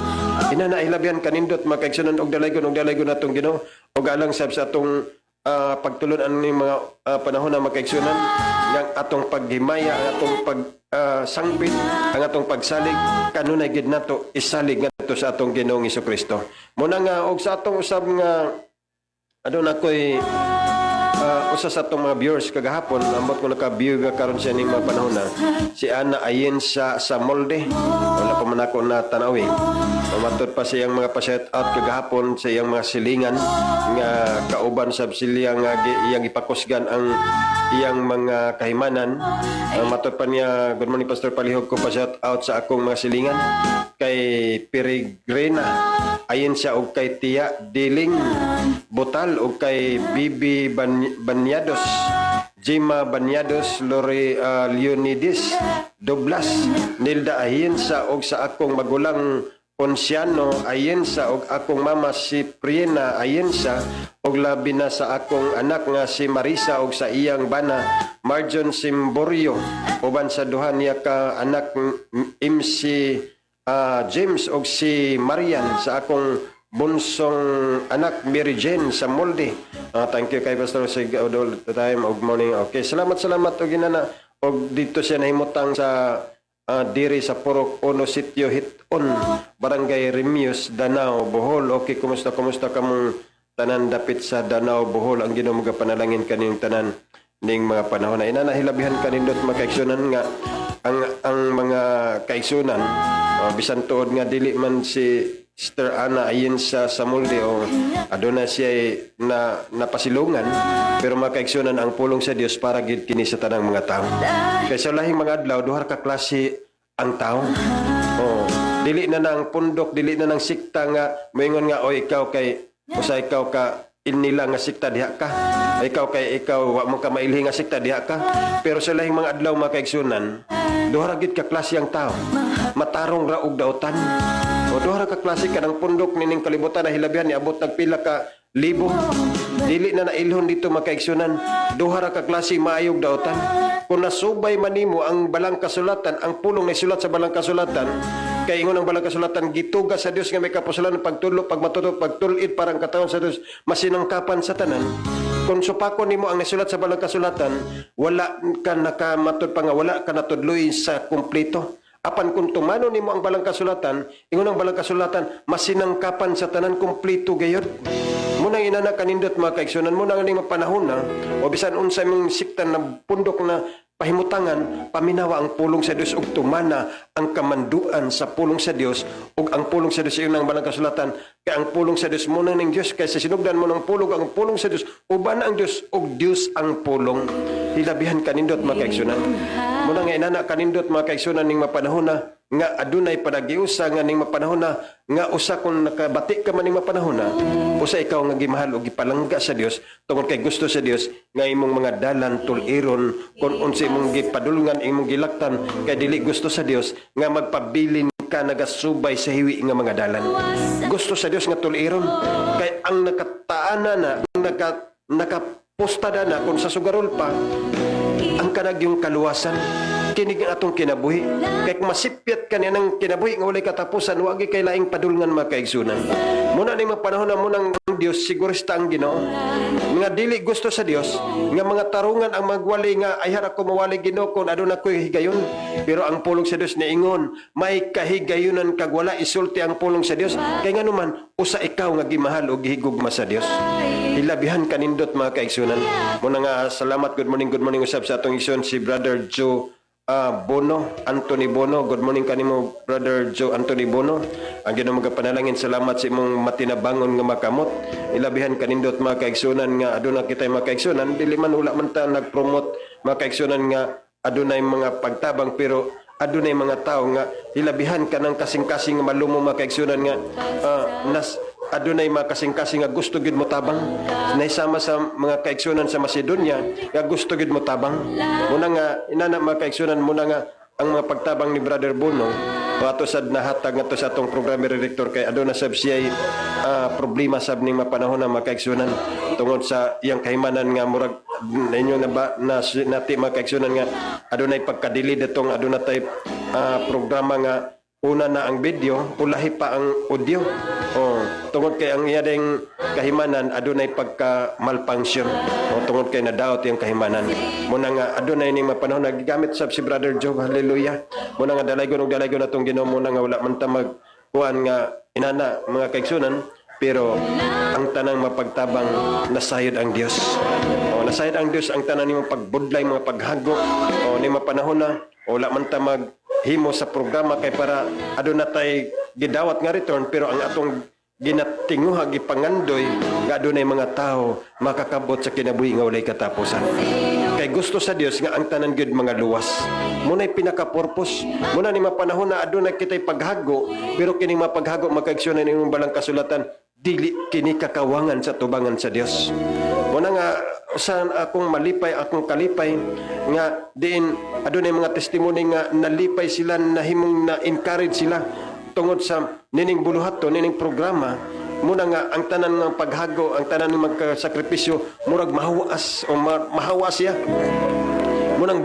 Inanailabihan kanindot mga kaigsunan og dalaygon atong Ginoo og alang sab sa atong pagtulon ani mga panahon na makaigsunan ng atong paghimaya, ang atong pagsangpit, ang atong pagsalig kanunay gid nato isalig ngadto sa atong Ginoong Hesukristo. Muna nga og sa atong usab nga aduna koy usa sa atong mga viewers kagahapon, ambot ko naka-view karon siya ning mga panahon na si Ana ayin sa Molde. Wala pa man ako na tanawi. Mamatod pa siyang mga pa-shout out kagahapon sa iyang mga silingan nga kauban sab sila nga iyang ipakusgan ang iyang mga kahimanan. Matod pa niya, good morning Pastor Palihog ko, pa-shout out sa akong mga silingan kay Peregrina ayin siya og kay Tia Diling Butal og kay Bibi Banyados, Jima Banyados, Lori Leonidas Doblas, Nilda Ayensa og sa akong magulang Ponciano Ayensa og akong mama si Priena Ayensa og labi na sa akong anak nga si Marisa og sa iyang bana Marjon Simborio uban sa duha niya ka anak MC James og si Marian sa akong bunsong anak Mary Jane sa Molde. Thank you kay Pastor sa all the time og morning. Okay, salamat og ginana og dito siya nahimutang sa diri sa Purok Ono Sitio Hiton, Barangay Remius, Danao, Bohol. Okay, kumusta kamong tanan dapit sa Danao, Bohol? Ang Ginoo mga panalangin kaning tanan ning mga panahon na inanahilabihan kanindot makaigsunan nga ang mga kaigsunan bisan tuod nga dili man si Sister Ana ayin sa Samulde o aduna siya na napasilungan pero makaigsunan ang pulong sa Dios para gid kini sa tanang mga tao. Kay sa lahing mga adlaw duha ka klase ang tao. Dili na nang pundok, dili na nang sikta nga moingon nga o ikaw kay usa ikaw ka inila nga sikta diha ka. Ikaw wa mo ka mailhi nga sikta diha ka. Pero sa lahing mga adlaw makaigsunan duha ra gid ka klase ang tao. Matarong ra og daotan. O duha ra ka klase kanang pundok nining kalibutan na hilabihan niabot nagpila ka libo. Dili na nailhon dito makaigsunan. Duha ra ka klase maayog daotan. Kung nasubay man nimo ang balang kasulatan, ang pulong na isulat sa balang kasulatan, kay ingon ang balang kasulatan gituga sa Dios nga may kapuslanan pagtulo, pagmatuto, pagtulid parang katawan sa Dios, masinangkapan sa tanan. Kung supakon nimo ang nasulat sa balang kasulatan, wala ka nakamatod pa nga wala ka natudloy sa kumpleto. Apan kung tumano nimo ang balang kasulatan, ingon ang balang kasulatan, masinangkapan sa tanan kumpleto gayud. Muna inana kanindot mga kaigsunan, muna nga mapanahon na, o bisan unsa mong siktan na pundok na pahimutangan, paminawa ang pulong sa Dios ug tumana ang kamanduan sa pulong sa Dios ug ang pulong sa Dios iyon ang balang kasulatan. Kaya ang pulong sa Dios muna ning Dios kay sa sinugdan mo ng pulong ang pulong sa Dios uban ang Dios ug Dios ang pulong. Hilabihan kanindot mga kaigsunan. Muna nga inana kanindot mga kaigsunan ning mapanahon na nga adunay panagiusa nga ning mapanahon na nga usa kung nakabati ka man ning mapanahon na usa ikaw nga gimahal o gipalangga sa Dios tungod kay gusto sa Dios nga imong mga dalan tuliron kung unsa imong gipadulngan imong gilaktan kay dili gusto sa Dios nga magpabilin ka nagasubay sa hiwi nga mga dalan. Gusto sa Dios nga tuliron kay ang nakataana na ang nakapustada na kung sa sugarol pa ang kanag yung kaluwasan kinig ang atong kinabuhi. Kaya kung masipyat ka niya ng kinabuhi nga walay katapusan, wagi kay laing padulngan makaigsunan. Muna ni mga panahon na munang Dios, sigurista ang Ginoo. Mga dili gusto sa Dios, nga mga tarungan ang magwali nga ay hara ko mawali Ginoo kung aduna ko'y higayon. Pero ang pulong sa Dios ni ingon, may kahigayunan kag wala isulti ang pulong sa Dios. Kaya nga naman, usa ikaw nga gimahal o gihigugma sa Dios. Hilabihan kanindot mga kaigsunan. Muna nga, salamat, good morning usab sa atong igsoon si Brother Joe Bono, Anthony Bono. Good morning kanimo Brother Joe Anthony Bono. Ang Ginoo magapanalangin, salamat sa imong matinabangon nga makamot. Ilabihan kanindot mga kaigsunan nga aduna kitay mga kaigsunan, dili man wala man ta nagpromote mga kaigsunan nga adunay mga pagtabang pero adunay mga tao nga hilabihan ka ng kasing-kasing nga malumo mga kaigsunan nga adunay mga kasing-kasing nga gusto gid mo tabang naisama sa mga kaigsunan sa Macedonia nga gusto gid mo tabang muna nga inana mga kaigsunan muna nga ang mga pagtabang ni Brother Bono ato sad nahatag nga to sa atong programa director kay aduna sab siya problema sab ning mapanahon na mga kaigsunan tungod sa iyang kahimanan nga murag ninyo na ba nati mga kaigsunan nga adunay pagkadili datong aduna tay programa nga una na ang video, ulahi pa ang audio. Tungod kay ang iyadeng kahimanan, adunay pagka malfunction. Tungod kay nadaot yung kahimanan. Muna nga, adunay ning mapanahon, nagigamit sa si Brother Joe, hallelujah. Muna nga, dalaygon na itong Ginoo, muna nga, wala man ta magkuhan nga, inana, mga kaigsunan, pero ang tanang mapagtabang, nasayod ang Dios. Nasayod ang Dios, ang tanang nimong pagbudlay, mga paghago, ni mapanahon na, wala man ta himo sa programa kay para aduna tay gidawat nga return pero ang atong ginatinguha gipangandoy nga adunay mga tao makakabot sa kinabuhi nga walay katapusan. Kay gusto sa Dios nga ang tanan gyud mga luwas. Munay pinaka-purpose. Muna ni mapanahon na adunay kitay paghago pero kining mapaghago makaigsunan imong balang kasulatan dili kini kakawangan sa tubangan sa Dios. Muna nga usahan akong malipay, akong kalipay nga diin adunay mga testimony nga nalipay sila, nahimong na-encourage sila tungod sa nining buluhaton, nining programa. Muna nga ang tanan nga paghago, ang tanan nga magkasakripisyo murag mahawas o mahawas siya. Munang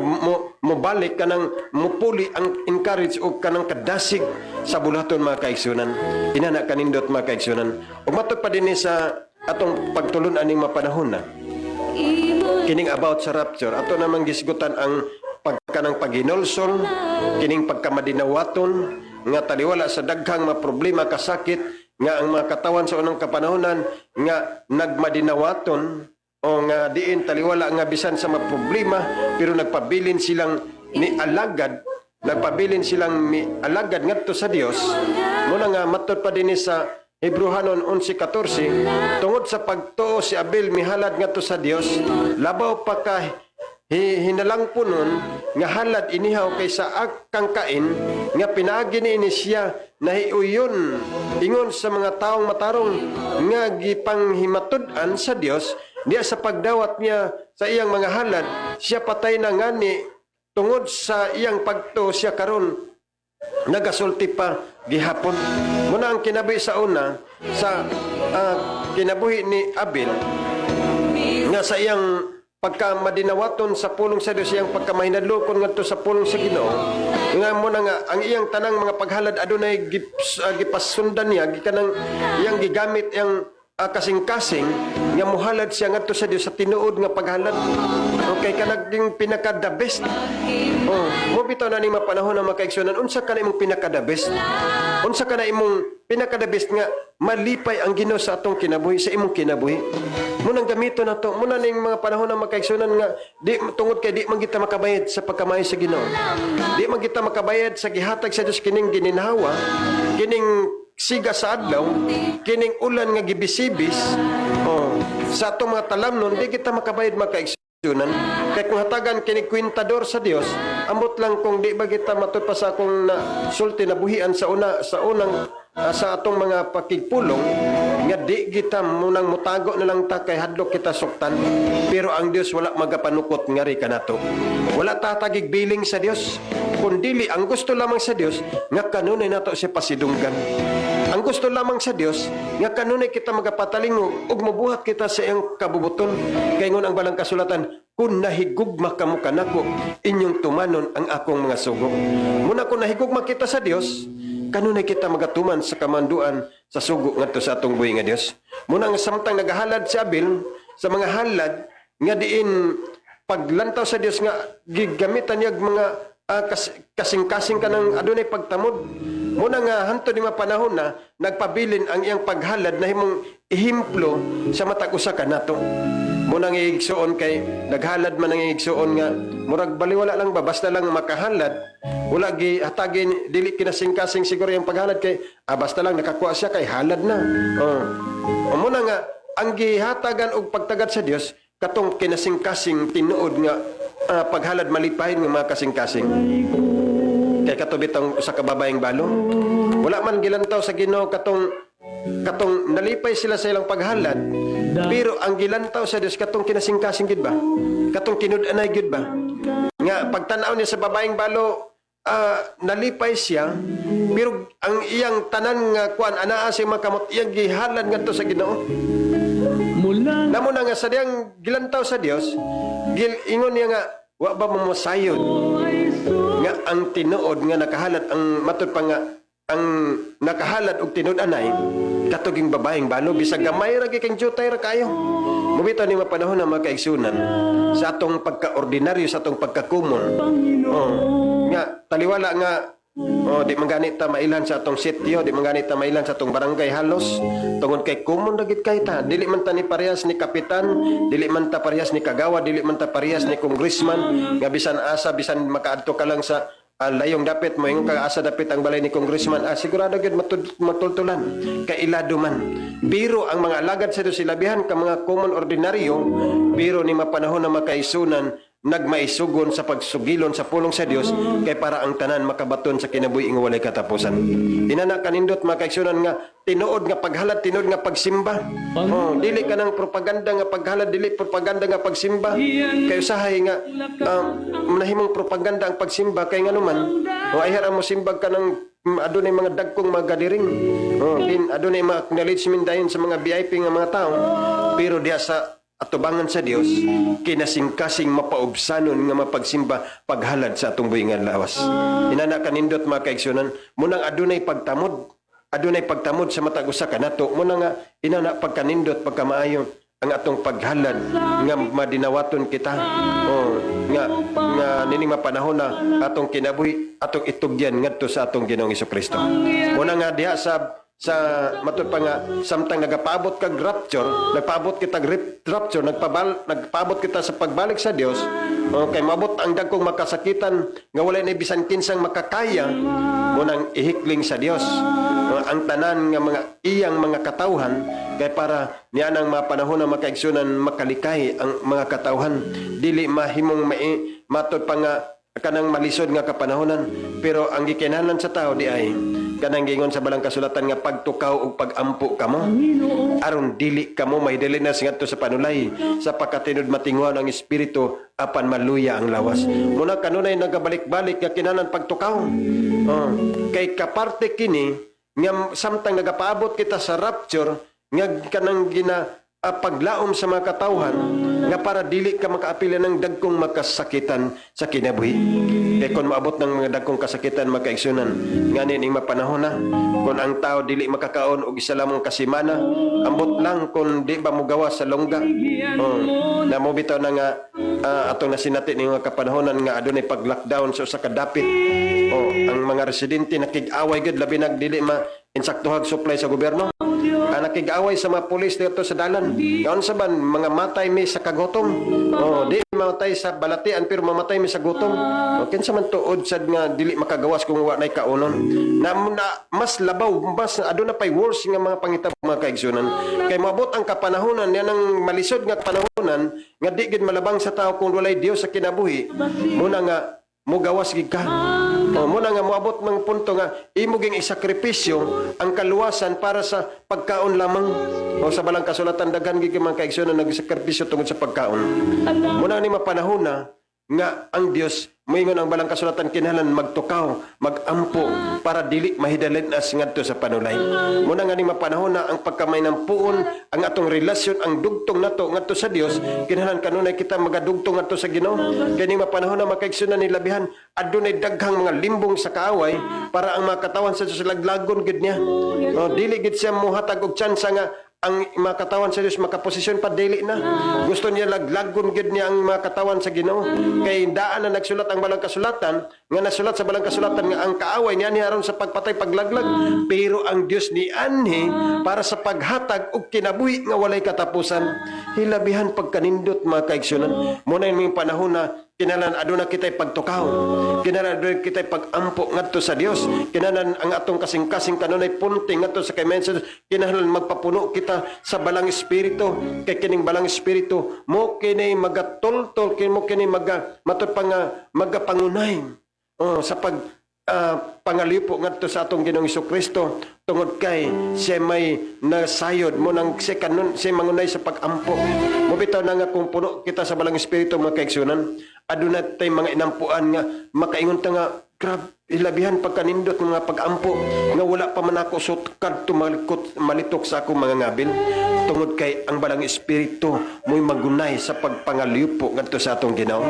mobalik ka ng mupuli ang encourage o kanang kadasig sa bulaton mga kaigsunan. Inana kanindot mga kaigsunan. Ug matod pa din sa atong pagtulon aning mapanahon na. Kining about sa rapture, ato namang gisgutan ang pagkanang paghinulsol, kining pagkamadinawaton, nga taliwala sa daghang mga problema kasakit, nga ang mga katawan sa unang kapanahonan, nga nagmadinawaton, o nga diin taliwala nga bisan sa mga problema pero nagpabilin silang ni alagad ngadto sa Dios. Muna nga matod pa din sa Hebrehanon 11:14 tungod sa pagtuo si Abel mihalad ngadto sa Dios, labaw pa ka hinalangpunon nga halad inihaw kaysa akang Kain nga pinaagi ni siya nahiuyon ingon sa mga taong matarong nga gipanghimatud-an sa Dios. Diya sa pagdawat niya sa iyang mga halad, siya patay na ngani tungod sa iyang pagto siya karon nagasulti pa gihapon. Muna ang kinabuhi sa una sa kinabuhi ni Abel nga sa iyang pagkamadinawaton sa pulong sa Dios, iyang pagkamahinadlokon ngadto sa pulong sa Ginoo, nga muna nga ang iyang tanang mga paghalad adunay gipasundan niya gikanang iyang gigamit iyang kasing-kasing nga muhalad siya ngadto sa Dios sa tinuod nga paghalad. Okay ka naging pinaka the best. Mo bitaw na ni mapanahon na makaigsunan, unsa ka na imong pinaka the best? Unsa ka na imong pinaka the best nga malipay ang Ginoo sa atong kinabuhi, sa imong kinabuhi. Munang gamito na to, muna ning mga panahon na makaigsunan nga di tungod kay di man kita makabayad sa pagkamayo sa Ginoo. Di man kita makabayad sa gihatag sa Dios kining gininhawa, kining siga sa adlaw, kining ulan nga gibisibis, sa atong mga talamnon, di kita makabayad makaigsunan. Kaya kung hatagan kining kwintador sa Dios, ambot lang kung di ba kita matud pa sa akong sulti na buhian sa unang sa atong mga pakigpulong, nga di kita munang mutago na lang ta kay hadlok kita suktan. Pero ang Dios wala magapanukot ngari kanato. Wala tatagig biling sa Dios. Kundili ang gusto lamang sa Dios nga kanunay nato siya pasidunggan. Ang gusto lamang sa Dios nga kanunay kita magapatalingo ug mabuhat kita sa iyang kabubuton. Kay ngon ang balang kasulatan, kung nahigugma kamo kanako, inyong tumanon ang akong mga sugo. Muna kung nahigugma kita sa Dios, kanunay kita magatuman sa kamanduan sa sugo ngadto sa atong buhi nga Dios. Muna nga samtang nagahalad si Abel sa mga halad nga diin paglantaw sa Dios nga gigamitan niya mga kasing-kasing ka ng adunay pagtamod. Muna nga hanto ni mapanahon na nagpabilin ang iyang paghalad na himong ihimplo sa matag usa kanato. Muna nga igsuon kay naghalad man ang igsuon nga murag baliwala lang ba basta lang makahalad, wala gi hatagin dili kinasing-kasing siguro yung paghalad kay basta lang nakakuha siya kay halad na. Muna nga ang gihatagan og pagtagad sa Dios katong kinasing-kasing tinuod nga paghalad malipahin ng mga kasing-kasing. Kay katubit ang usa ka babaeng balo. Wala man gilantaw sa Ginoo katong nalipay sila sa ilang paghalad, pero ang gilantaw sa Dios katong kinasing-kasing gid ba? Katong kinud-anay gid ba? Nga pagtan-aw niya sa babaeng balo, nalipay siya, pero ang iyang tanan nga kuan anaa sa makamot iyang gihalad ngadto sa Ginoo. Namo na nga sa diyang gilantaw sa Dios, ingon niya nga wa ba mo sayod nga ang tinuod nga nakahalad ang matud pa nga ang nakahalad og tinud-anay katuging babaeng balo bisag gamay ra kay jutay ra kayo. Mubitaw ni mapanahon na makaigsunan sa atong pagka-ordinaryo, sa atong pagka-common. Nga taliwala nga di man ta mailan sa atong sitio, di man ta mailan sa atong barangay halos tungod kay common dagit kay ta. Dili man ta ni parehas ni kapitan, dili man ta parehas ni kagawa, dili man ta parehas ni congressman nga bisan asa bisan makaadto ka lang sa layong dapit mo yung kaasa dapit ang balay ni congressman, sigurado gid matultulan kay ilado man. Biro ang mga alagad sa Dios silabihan ka mga common ordinaryo, biro ni mapanahon na makaisunan nagmaisugon sa pagsugilon sa pulong sa Dios kay para ang tanan makabaton sa kinabuhi nga walay katapusan. Inana kanindot mga kaigsunan nga tinuod nga paghalad, tinuod nga pagsimba. Oh, dili ka ng propaganda nga paghalad, dili propaganda nga pagsimba. Kay usahay nga manahimong propaganda ang pagsimba kay nga naman o ay hara mo simbag ka ng adunay mga dagkong mga gadiring. Oh, din adunay mga acknowledgement dayon sa mga VIP nga mga tao. Pero diya sa atubangan sa Dios kinasing-kasing mapaubsanon nga mapagsimba paghalad sa atong buhi nga lawas. Inana kanindot mga kaigsunan, munang adunay pagtamod sa matag usa kanato, muna nga inana pagkanindot pagkamaayo ang atong paghalad nga madinawaton kita. Nga nining mapanahon na atong kinabuhi atong itugyan ngadto sa atong Ginoong Hesukristo. Muna nga diha sa matud pa nga samtang nagapaabot kag rapture, nagpaabot kita rapture, nagpaabot kita sa pagbalik sa Dios, kay maabot ang dagkong makasakitan nga wala ni bisan kinsang makakaya, munang ihikling sa Dios ang tanan nga mga iyang mga katawhan kay para nianang mapanahon na makaigsunan makalikay ang mga katawhan dili mahimong matud pa nga kanang malisod nga kapanahonan, pero ang gikinahanglan sa tao di ay kanang gingon sa balang kasulatan nga pagtukaw ug pagampo kamo aron dili kamo mahidali na ngadto sa panulay sa pagkatinud matinguhan ang espiritu apan maluya ang lawas. Muna kanunay nagabalik-balik nga kinahanglan pagtukaw. Kay kaparte kini nga samtang nagapaabot kita sa rapture nga kanang paglaom sa mga katawhan nga para dili ka makaapila ng dagkong makasakitan sa kinabuhi. Kaya kung maabot ng mga dagkong kasakitan makaigsunan, nga ning mapanahon na, kung ang tao dili makakaon og isa lamang kasimana, ambot lang kung di ba mo gawa sa longga. Na mo bitaw na nga atong nasinati ning mga kapanahonan nga adunay pag-lockdown sa usa ka dapit. Ang mga residente nakig-away gud labi nag dili insaktuhag supply sa gobyerno. Nakig-away sa mga pulis dito sa dalan. Kaon sa ban mga matay mi sa kagutom. Di mamatay sa balatian pero mamatay mi sa gutom. Kinsa man tuod sad nga dili makagawas kung wa nay kaunon. Na mas labaw, mas aduna pay worse nga mga pangitabo mga kaigsunan. Kay moabot ang kapanahonan yan ang malisod nga kapanahonan nga di gid malabang sa tao kung walay Dios sa kinabuhi. Muna nga mugawas gid ka. Muna nga moabot ng punto nga imo ging isakripisyo ang kaluwasan para sa pagkaon lamang. Sa balang kasulatan daghan gid mga kaigsunan nagsakripisyo tungod sa pagkaon. Muna ni mapanahon na nga ang Dios moingon ang balang kasulatan kinahanglan magtukaw, magampo para dili mahidalin as ngadto sa panulay. Muna nga ni mapanahon na ang pagkamay ng puon, ang atong relasyon, ang dugtong nato ngadto sa Dios, kinahanglan kanunay kita magadugtong ngadto sa Ginoo. Kani mapanahon na makaigsunan ni labihan adunay daghang mga limbong sa kaaway para ang mga katawan sa Dios laglagon gid niya. Dili gid siya mohatag og tsansa nga ang mga katawan sa Diyos makaposisyon pa dili na. Gusto niya laglagon gid niya ang mga katawan sa Ginoo. Kay daan na nagsulat ang balang kasulatan, nga nasulat sa balang kasulatan nga ang kaaway niya ni aron sa pagpatay paglaglag, pero ang Dios ni anhi para sa paghatag og kinabuhi nga walay katapusan. Hilabihan pagkanindot mga kaigsunan. Muna yung panahon na kinahanglan aduna kitay pagtukaw, kinahanglan aduna kitay pagampo ngadto sa Dios, kinahanglan ang atong kasing-kasing kanunay punting ngadto sa kay message, kinahanglan magpapuno kita sa balang espiritu. Kay kining balang espiritu mo kini magatultol, kini mo kini matud pa nga magapangunay sa pangalipo ngadto sa atong Ginoong Hesukristo tungod kay siya may nasayod mo nang siya mangunay sa pagampo. Mubitaw na nga kung puno kita sa balang espiritu mga kaigsunan, aduna tay mga inampuan nga makaingon ta nga grab ilabihan pagkanindot mga pagampo nga wala pa man ako sutkad malitok sa akong mga ngabil tungod kay ang balang espiritu mo'y magunay sa pagpangalipo ngadto sa atong Ginoo.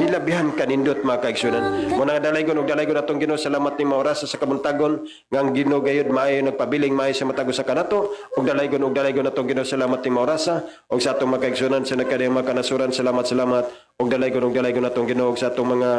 Hilabihan kanindot mga kaigsunan. Muna nga dalaygon atong Ginoo, salamat ni maoras sa kabuntagon nga ang Ginoo gayud maayo nagpabiling maayo sa matago sa kanato ug dalaygon atong Ginoo, salamat ni maoras ug sa atong mga kaigsunan sa nagkadayang mga kanasuran, salamat ug dalaygon atong Ginoo sa atong mga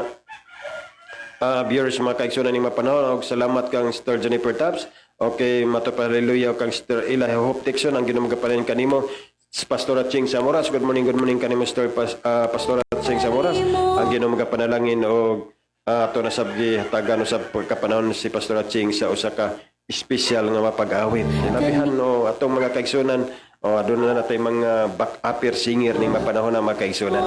viewers mga kaigsunan ni mapanahon og salamat kang Sister Jennifer Taps. Okay, matapaleluya kang Sister Ila Hope Dixon ang Ginoo magapanan kanimo. Pastora Ching Samoras, good morning kanimo Sister Pastora Ching Samoras. Ang Ginoo magapanalangin og ato na sabgi hatagan sa pagkapanahon si Pastora Ching sa usa ka espesyal nga mapag-awit. Labihan atong mga kaigsunan doon na natin mga back-upper singer ni mapanahon na makaigsunan.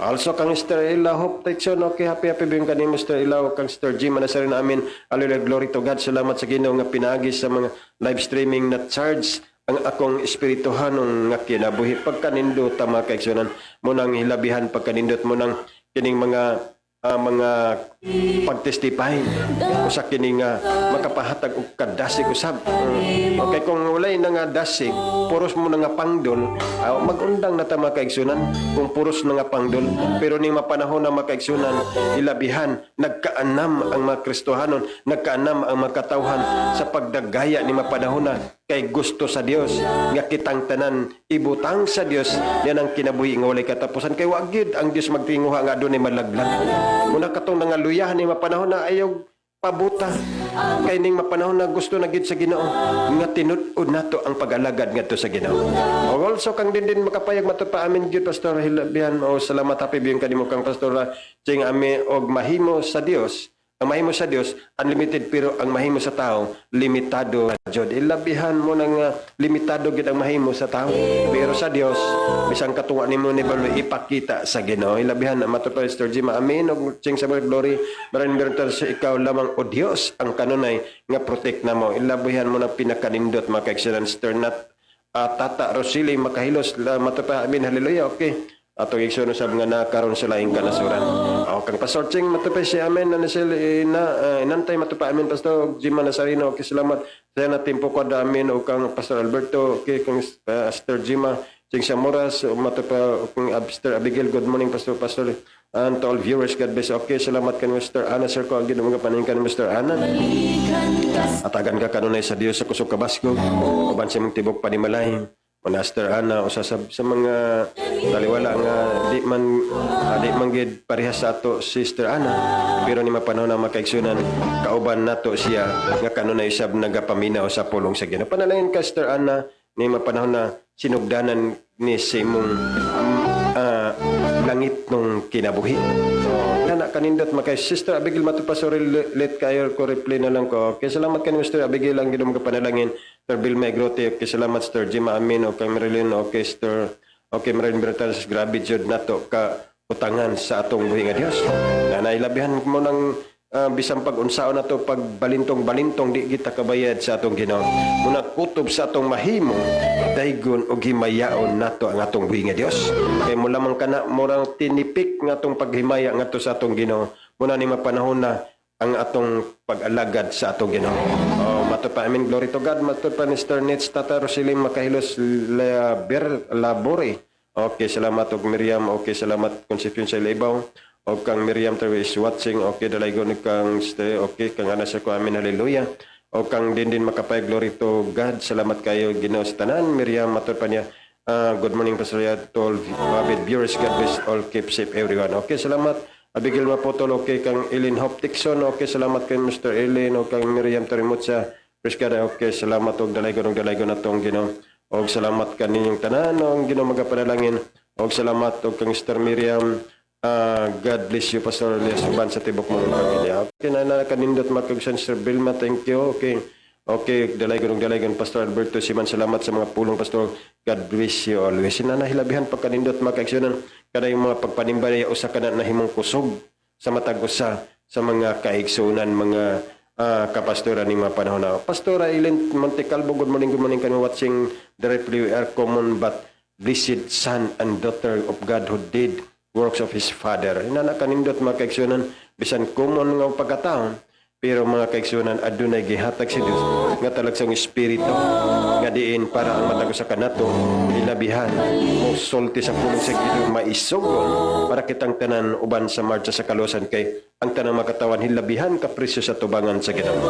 Also, kang Mr. Ila, Hope Tyson, okay, happy biyong kanin Mr. Ila, kang Mr. Jim, manasarin namin, hallelujah, glory to God, salamat sa Ginoo nga pinaagi sa mga live streaming na charge ang akong espirituhanong nga kinabuhi. Pagkanindot, tama kaigsunan, mo nang hilabihan, pagkanindot mo nang kining mga pagtestipahin usa kini nga makapahatag og kadasig usab. Okay, kung walay na nga dasig, puros mo na nga pangdol, magundang na ta makaigsunan kung puros na nga pangdol. Pero ning mapanahon na makaigsunan, ilabihan, nagkaanam ang mga Kristohanon, nagkaanam ang mga katawhan sa pagdagaya ni mapanahon na kay gusto sa Dios nga kitang tanan ibutang sa Dios yan ang kinabuhi nga walay katapusan kay wa gyud ang Dios magtinguha nga adunay malaglag. Muna katong nangaluyahan ni mapanahon na ayaw pabuta kay ning mapanahon na gusto na gid sa Ginoo nga tinud-od nato ang pag-alagad ngadto sa Ginoo. O also kang din makapayag matud pa amin gyud Pastor Hilabihan, o salamat happy biyong kanimo kang Pastor sing ami og mahimo sa Dios. Ang mahimo sa Dios unlimited, pero ang mahimo sa tao limitado jud. Ilabihan mo nang limitado gid ang mahimo sa tao, pero sa Dios bisang katuwa nimo ni balo ipakita sa Ginoo. Ilabihan na matupad Pastor Jim, amen og sing sa glory maraming sa ikaw lamang o Dios ang kanunay nga protect namo. Ilabihan mo na pinakanindot maka-excellence Nat Tata Rosili makahilos matupad, amen, hallelujah. Okay, atong igsoon sa mga nakaroon sa laing kanasuran. Kang Pastor Ching matupay si amen na inantay matupay amen Pastor Jim Nazarino. Okay, salamat sa na tempo ko da amen o kang Pastor Alberto. Okay, kang Pastor Jima Ching Samoras matupay kang Pastor Abigail. Good morning Pastor and to all viewers, God bless. Okay, salamat kan Mr. Ana sir ko ang ginamang paningkan Mr. Ana. Atagan ka kanunay sa Dios sa kusog kabasgo uban sa mong tibok panimalay. Master Ana usa sa mga taliwala nga di man gid parehas sa ato Sister Ana, pero ni mapanahon na makaigsunan kauban nato siya nga kanunay sab nagapaminaw sa pulong sa Ginoo. Panalangin ka Sister Ana ni mapanahon na sinugdanan ni sa imong langit nung kinabuhi. Nana kanindot makay Sister Abigail matupasori let kayo ko reply na lang ko. Okay, salamat kan Mr. Abigail ang ginoo panalangin. Sir Bill Megrote, okay, salamat Sir Jim Amin, okay, Marilyn, okay, Sir, okay, Marilyn Bertans, grabe jud nato ka utangan sa atong buhi nga Dios. Na nailabihan mo ng bisang pag-unsaon nato pagbalintong-balintong di kita kabayad sa atong Ginoo. Muna kutob sa atong mahimo, daygon og himayaon nato ang atong buhi nga Dios. Kay mo lamang kana murang tinipik nga atong paghimaya ngadto sa atong Ginoo. Muna ni mapanahon na ang atong pag-alagad sa atong Ginoo. Matupa, I mean, glory to God. Matupa ni Mr. Nets Tata Rosiling Makahilos Labore. Okay, salamat og Miriam. Okay, salamat Concepcion sa Ibaw. O kang Miriam is watching. Okay, dalaygo ni kang stay. Okay, kang anas ko, amin, hallelujah. O kang din makapay, glory to God. Salamat kayo, Ginoo sa tanan. Miriam, matupa niya. Good morning, Pastor Yad. To all avid viewers, God bless all. Keep safe, everyone. Okay, salamat. Abigail Mapotol, okay, kang Eileen Hope Dixon, okay, salamat kay Mr. Eileen, o kang Miriam Tarimutsa, Prescada, okay, salamat og dalaygon na tong Ginoo. Og salamat kaninyong tanan, og Ginoo magapanalangin, og salamat og kang Mr. Miriam, God bless you, Pastor Elias, uban sa tibok mong pamilya. Okay, na kanindot makagsan, Sir Bilma, thank you, okay. Okay, dalaygon Pastor Alberto Siman, salamat sa mga pulong Pastor. God bless you always. Sinanahilabihan pagkanindot makaigsunan kada yung mga pagpanimbalay usa kana nahimong kusog sa matag usa sa mga kaigsunan mga kapastora ni mga panahon na. Pastora Eileen Montecalvo, good morning kanimo watching directly. We are common but blessed son and daughter of God who did works of His Father. Inana kanindot makaigsunan bisan common nga pagkataon, pero mga kaigsunan adunay gihatag si Dios nga talagsang espiritu nga diin para ang matag sa kanato ilabihan mo sulti sa pulong sa Ginoo maisugon para kitang tanan uban sa marcha sa kalusan kay ang tanang makatawan hilabihan ka presyo sa tubangan sa Ginoo.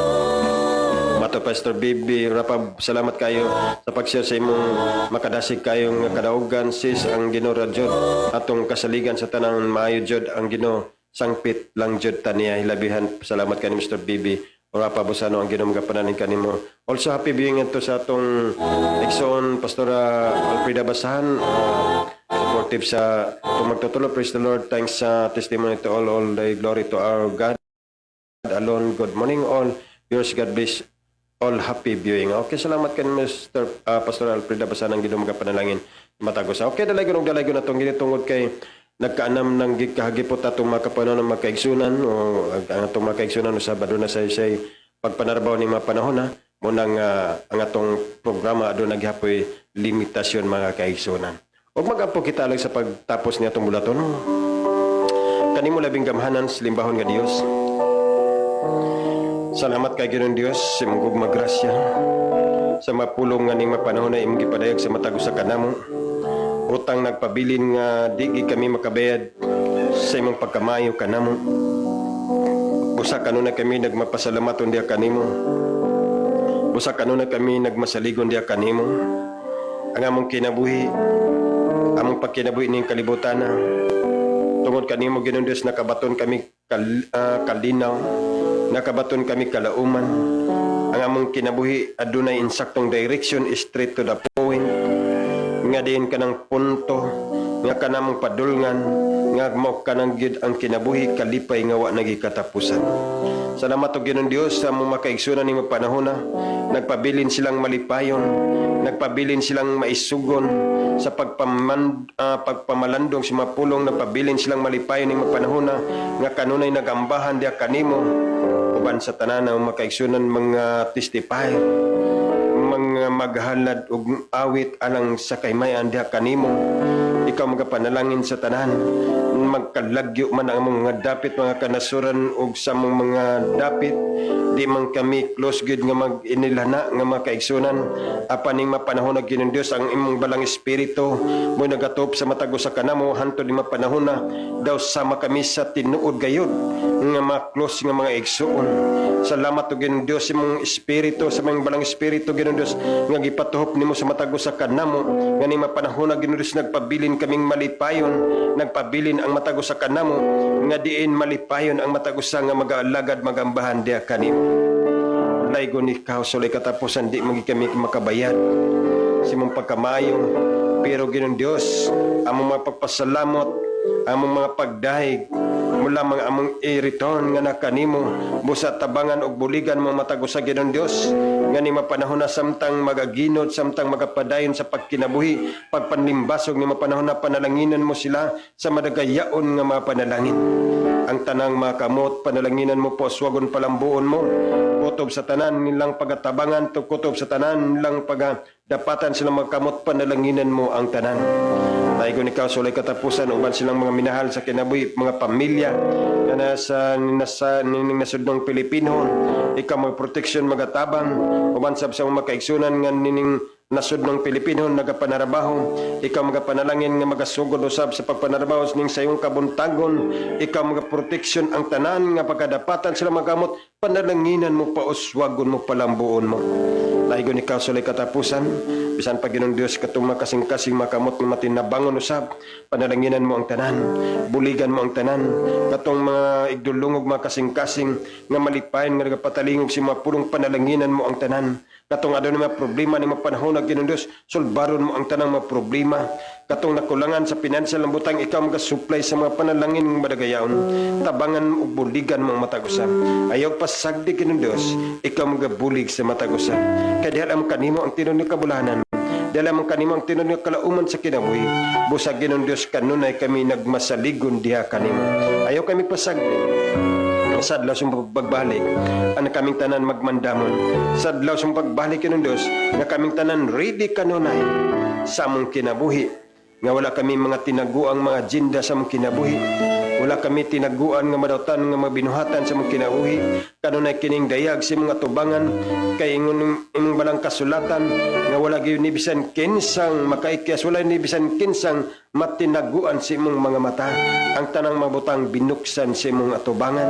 Mato Pastor Bibi Rapab, salamat kayo sa pag-share sa imong makadasig kayong kadaugan sis ang Ginoo radyod atong kasaligan sa tanang maayo jud ang Ginoo sangpit lang jud taniya hilabihan. Salamat kani Mr. Bibi Rapa Busano ang Ginoo magapananin kanimo. Also happy viewing ito sa atong Exxon Pastora Alfreda Basahan, supportive sa magtutulo. Praise the Lord. Thanks sa testimony to all the glory to our God alone. Good morning all viewers, God bless all happy viewing. Okay, salamat kan Mr. Pastor Alfreda basanang Ginoo mga panalangin matagos. Okay, dalagon na tong ginitungod kay nagkaanam ng gikahagipot atong mga kapanon ng mga kaigsunan o ang atong mga kaigsunan usab aduna say pagpanarbaw ni mga panahon na mo nang ang atong programa aduna naghapoy limitasyon mga kaigsunan. Ug mag-apo kita lang sa pagtapos niya itong bulaton. Kanimo labing gamhanan sa limbahon nga Dios. Salamat kay Ginoong Dios sa imong gugma grasya sa mapulong nga ning mapanahon na imong gipadayag sa matagos sa kanamo. Utang nagpabilin nga di kami makabayad sa imong pagkamayo kanamo. Busa kanuna kami nagmapasalamat diha kanimo. Busa kanuna kami nagmasaligon diha kanimo. Ang among kinabuhi, among pagkinabuhi ning kalibutan na tungod kanimo Ginoong Dios nakabaton kami kalinaw, nakabaton kami kalauman. Ang among kinabuhi adunay insaktong direction, straight to the point. Nga diin kanang punto, nga kanamong padulngan, nga mo kanang gid ang kinabuhi kalipay nga wa nagikatapusan. Salamat o Ginoong Dios sa among makaigsunan ning panahon na nagpabilin silang malipayon, nagpabilin silang maisugon sa pagpamalandong sa mga pulong, nagpabilin silang malipayon ning panahon na nga kanunay nagambahan diha kanimo uban sa tanan ng makaigsunan mga testifier, mga maghalad ug awit alang sa kaymayan diha kanimo. Ikaw magapanalangin sa tanan, magkalagyo man ang mga dapit mga kanasuran ug sa mga dapit di man kami close gid nga mag-inilhana nga makaigsunan apan ning mapanahon na Ginoong Dios ang imong balang espiritu mo nagatop sa matagos sa kanamo hantod ni mapanahon na daw sama kami sa tinuod gayud nga ma-close nga mga igsuon. Salamat o Ginoong Dios imong espiritu sa mga balang espiritu Ginoong Dios nga gipatuhop nimo sa matagos sa kanamo nga ning mapanahon na Ginoong Dios nagpabilin kaming malipayon, nagpabilin ang matagos sa kanamo nga diin malipayon ang matagos sa nga mag-aalagad magambahan diha kanimo. Laygon ikaw sulay katapusan di magi kami makabayad sa imong pagkamayo, pero Ginoong Dios among mga pagpasalamot, among mga pagdahig mula mga among i-return nga na kanimo busa tabangan og buligan mga matagos sa Ginoong Dios nga ni mapanahon na samtang magaginod, samtang magapadayon sa pagkinabuhi, pagpanlimbasog ni mapanahon na panalanginan mo sila sa madagayaon nga mga panalangin. Ang tanang mga kamot, panalanginan mo po, swagon palambuon mo, kutob sa tanan nilang pagatabangan, kutob sa tanan nilang pagadapatan silang mga kamot, panalanginan mo ang tanan. Laygon ikaw sulay katapusan uban silang mga minahal sa kinabuhi, mga pamilya na nasa nasudnong Pilipino. Ikaw magproteksyon magatabang uban sa mga kaigsunan nga nining nasudnong Pilipino nagapanarabaho. Ikaw magapanalangin nga magasugod usab sa pagpanarabaho ning sayong kabuntagon. Ikaw magaproteksyon ang tanan nga pagkadapatan sila magamot, panalanginan mo pa uswagon mo palambuon mo. Laygon ikaw sulay katapusan bisan pa Ginoong Dios katong makasing-kasing makamot ng matinabangon usab, panalanginan mo ang tanan, buligan mo ang tanan, katong mga igdulungog makasing-kasing nga malipayon nga nagapatalingog si mga pulong, panalanginan mo ang tanan. Katong adunay mga problema ni mapanahon na Ginoong Dios, sulbaron mo ang tanang mga problema. Katong nakulangan sa financial ang butang, ikaw mag-supply sa mga panalangin ng madagayaon, tabangan o buligan mo ang matagusan. Ayaw pasagdi Ginoong Dios, ikaw magabulig sa matagusan. Kaya dahil ang kanimo ang tinod ni kabulanan, dahil ang kanimo ang tinod ni kalauman sa kinabuhi, busa Ginoong Dios kanunay kami nagmasaligon diha kanimo. Ayaw kami pasagdi. Sadlaw sa pagbalik ang kaming tanan magmandamon. Sadlaw sa pagbalik Ginoong Dios nga kaming tanan ready kanunay sa among kinabuhi, nga wala kami mga tinaguang mga agenda sa among kinabuhi, wala kami tinaguan nga madawtan nga mabinuhatan sa among kinabuhi. Kanunay kining dayag sa mga tubangan kay imong balang kasulatan nga wala gyud ni bisan kinsang makaikyas, wala ni bisan kinsang matinaguan sa imong mga mata. Ang tanang mabutang binuksan sa imong atubangan.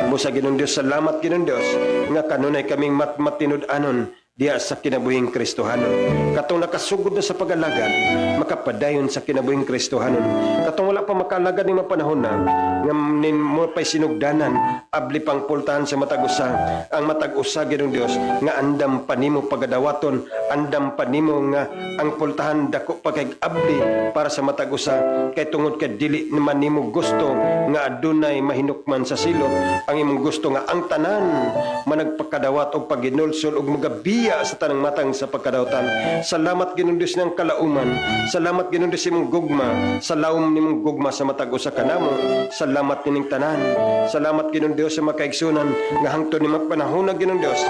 Busa Ginoong Dios, salamat Ginoong Dios nga kanunay kaming matinud-anon diya sa kinabuhing Kristohanon. Katong nakasugod na sa pag-alagad, makapadayon sa kinabuhing Kristohanon. Katong wala pa makalagad ng mapanahon na, nga mo pa'y sinugdanan, abli pang pultahan sa matag-usa. Ang matag-usa, Ginoong Dios, nga andam panimo pagadawaton, andam pa nimo nga ang pultahan dako pa kay abli para sa matag usa kay tungod kay dili naman nimo gusto nga adunay mahinukman sa silot. Ang imong gusto nga ang tanan managpakadawat og paginulsol og magabiya sa tanang matang sa pagkadawatan. Salamat Ginoong Dios ng kalauman. Salamat Ginoong Dios imong gugma. Salaom nimong gugma sa matag usa kanamo. Salamat kining tanan. Salamat Ginoong Dios sa makaigsunan nga hangtod ni magpanahon na Ginoong Dios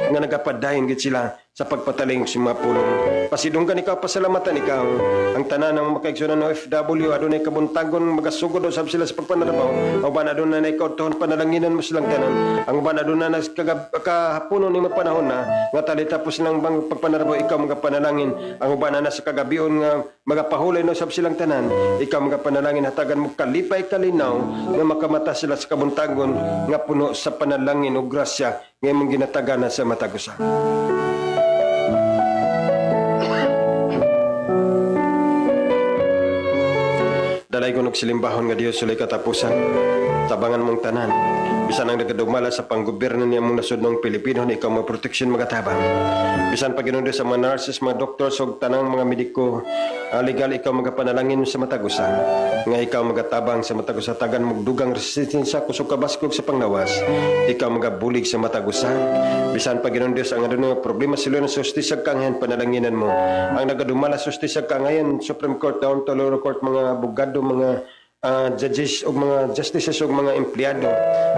nga nagapadayon gid sila sa pagpataling sa mga pulong. Pasidunggan ikaw, pasalamatan ikaw. Ang tanan ng makaigsunan ng OFW, adunay kabuntagon, magasugod usab sila sa pagpanarabaw. Ang uban adunay na ikaw tohon panalanginan mo silang tanan. Ang uban adunay na kahaponon ni magpanahon na, nga talitapos silang bang pagpanarabaw, ikaw magapanalangin. Ang uban na sa kagabion nga magapahulay no usab silang tanan. Ikaw magapanalangin, hatagan mo kalipay kalinaw nga makamata sila sa kabuntagon nga puno sa panalangin o grasya nga imong ginatagana sa matag usa. Dalay ko nagsilimbahon nga Dios sulay katapusan. Tabangan mong tanan. Bisan ang nagadugmala sa panggobyerno niya mong nasudnong Pilipino, ikaw mga proteksyon magatabang. Bisan paginundo sa mga nurses, mga doctors, o tanang mga mediko, legal ikaw magapanalangin sa matagusa. Nga ikaw magatabang sa matagusa, tagan magdugang resistensya kusog kabaskog sa panglawas. Ikaw magabulig sa matagusa. Bisan paginundo sa ang adunay problema sila ng sustisag kangayan, panalanginan mo. Ang nagadumala sustisag kangayan, Supreme Court, down to lower court, mga abogado, mga judges o mga justices o mga empleyado,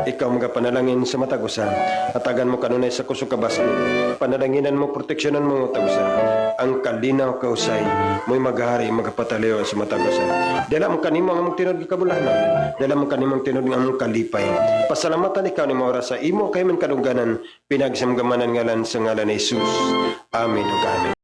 ikaw magapanalangin sa matagusa. Hatagan mo kanunay sa kusog kabaskog. Panalanginan mo, proteksyonan mo matagusa. Ang kalinaw kausay, mo'y maghari, magapataliw sa matagusa. Dala mo kanimo ang among tinod kabulahanan. Dala mo kanimong tinod ng among kalipay. Pasalamatan ikaw ni Maura sa imo kay man kadungganan, pinagsamgamanan ngalan sa ngalan ni Jesus. Amen o amen.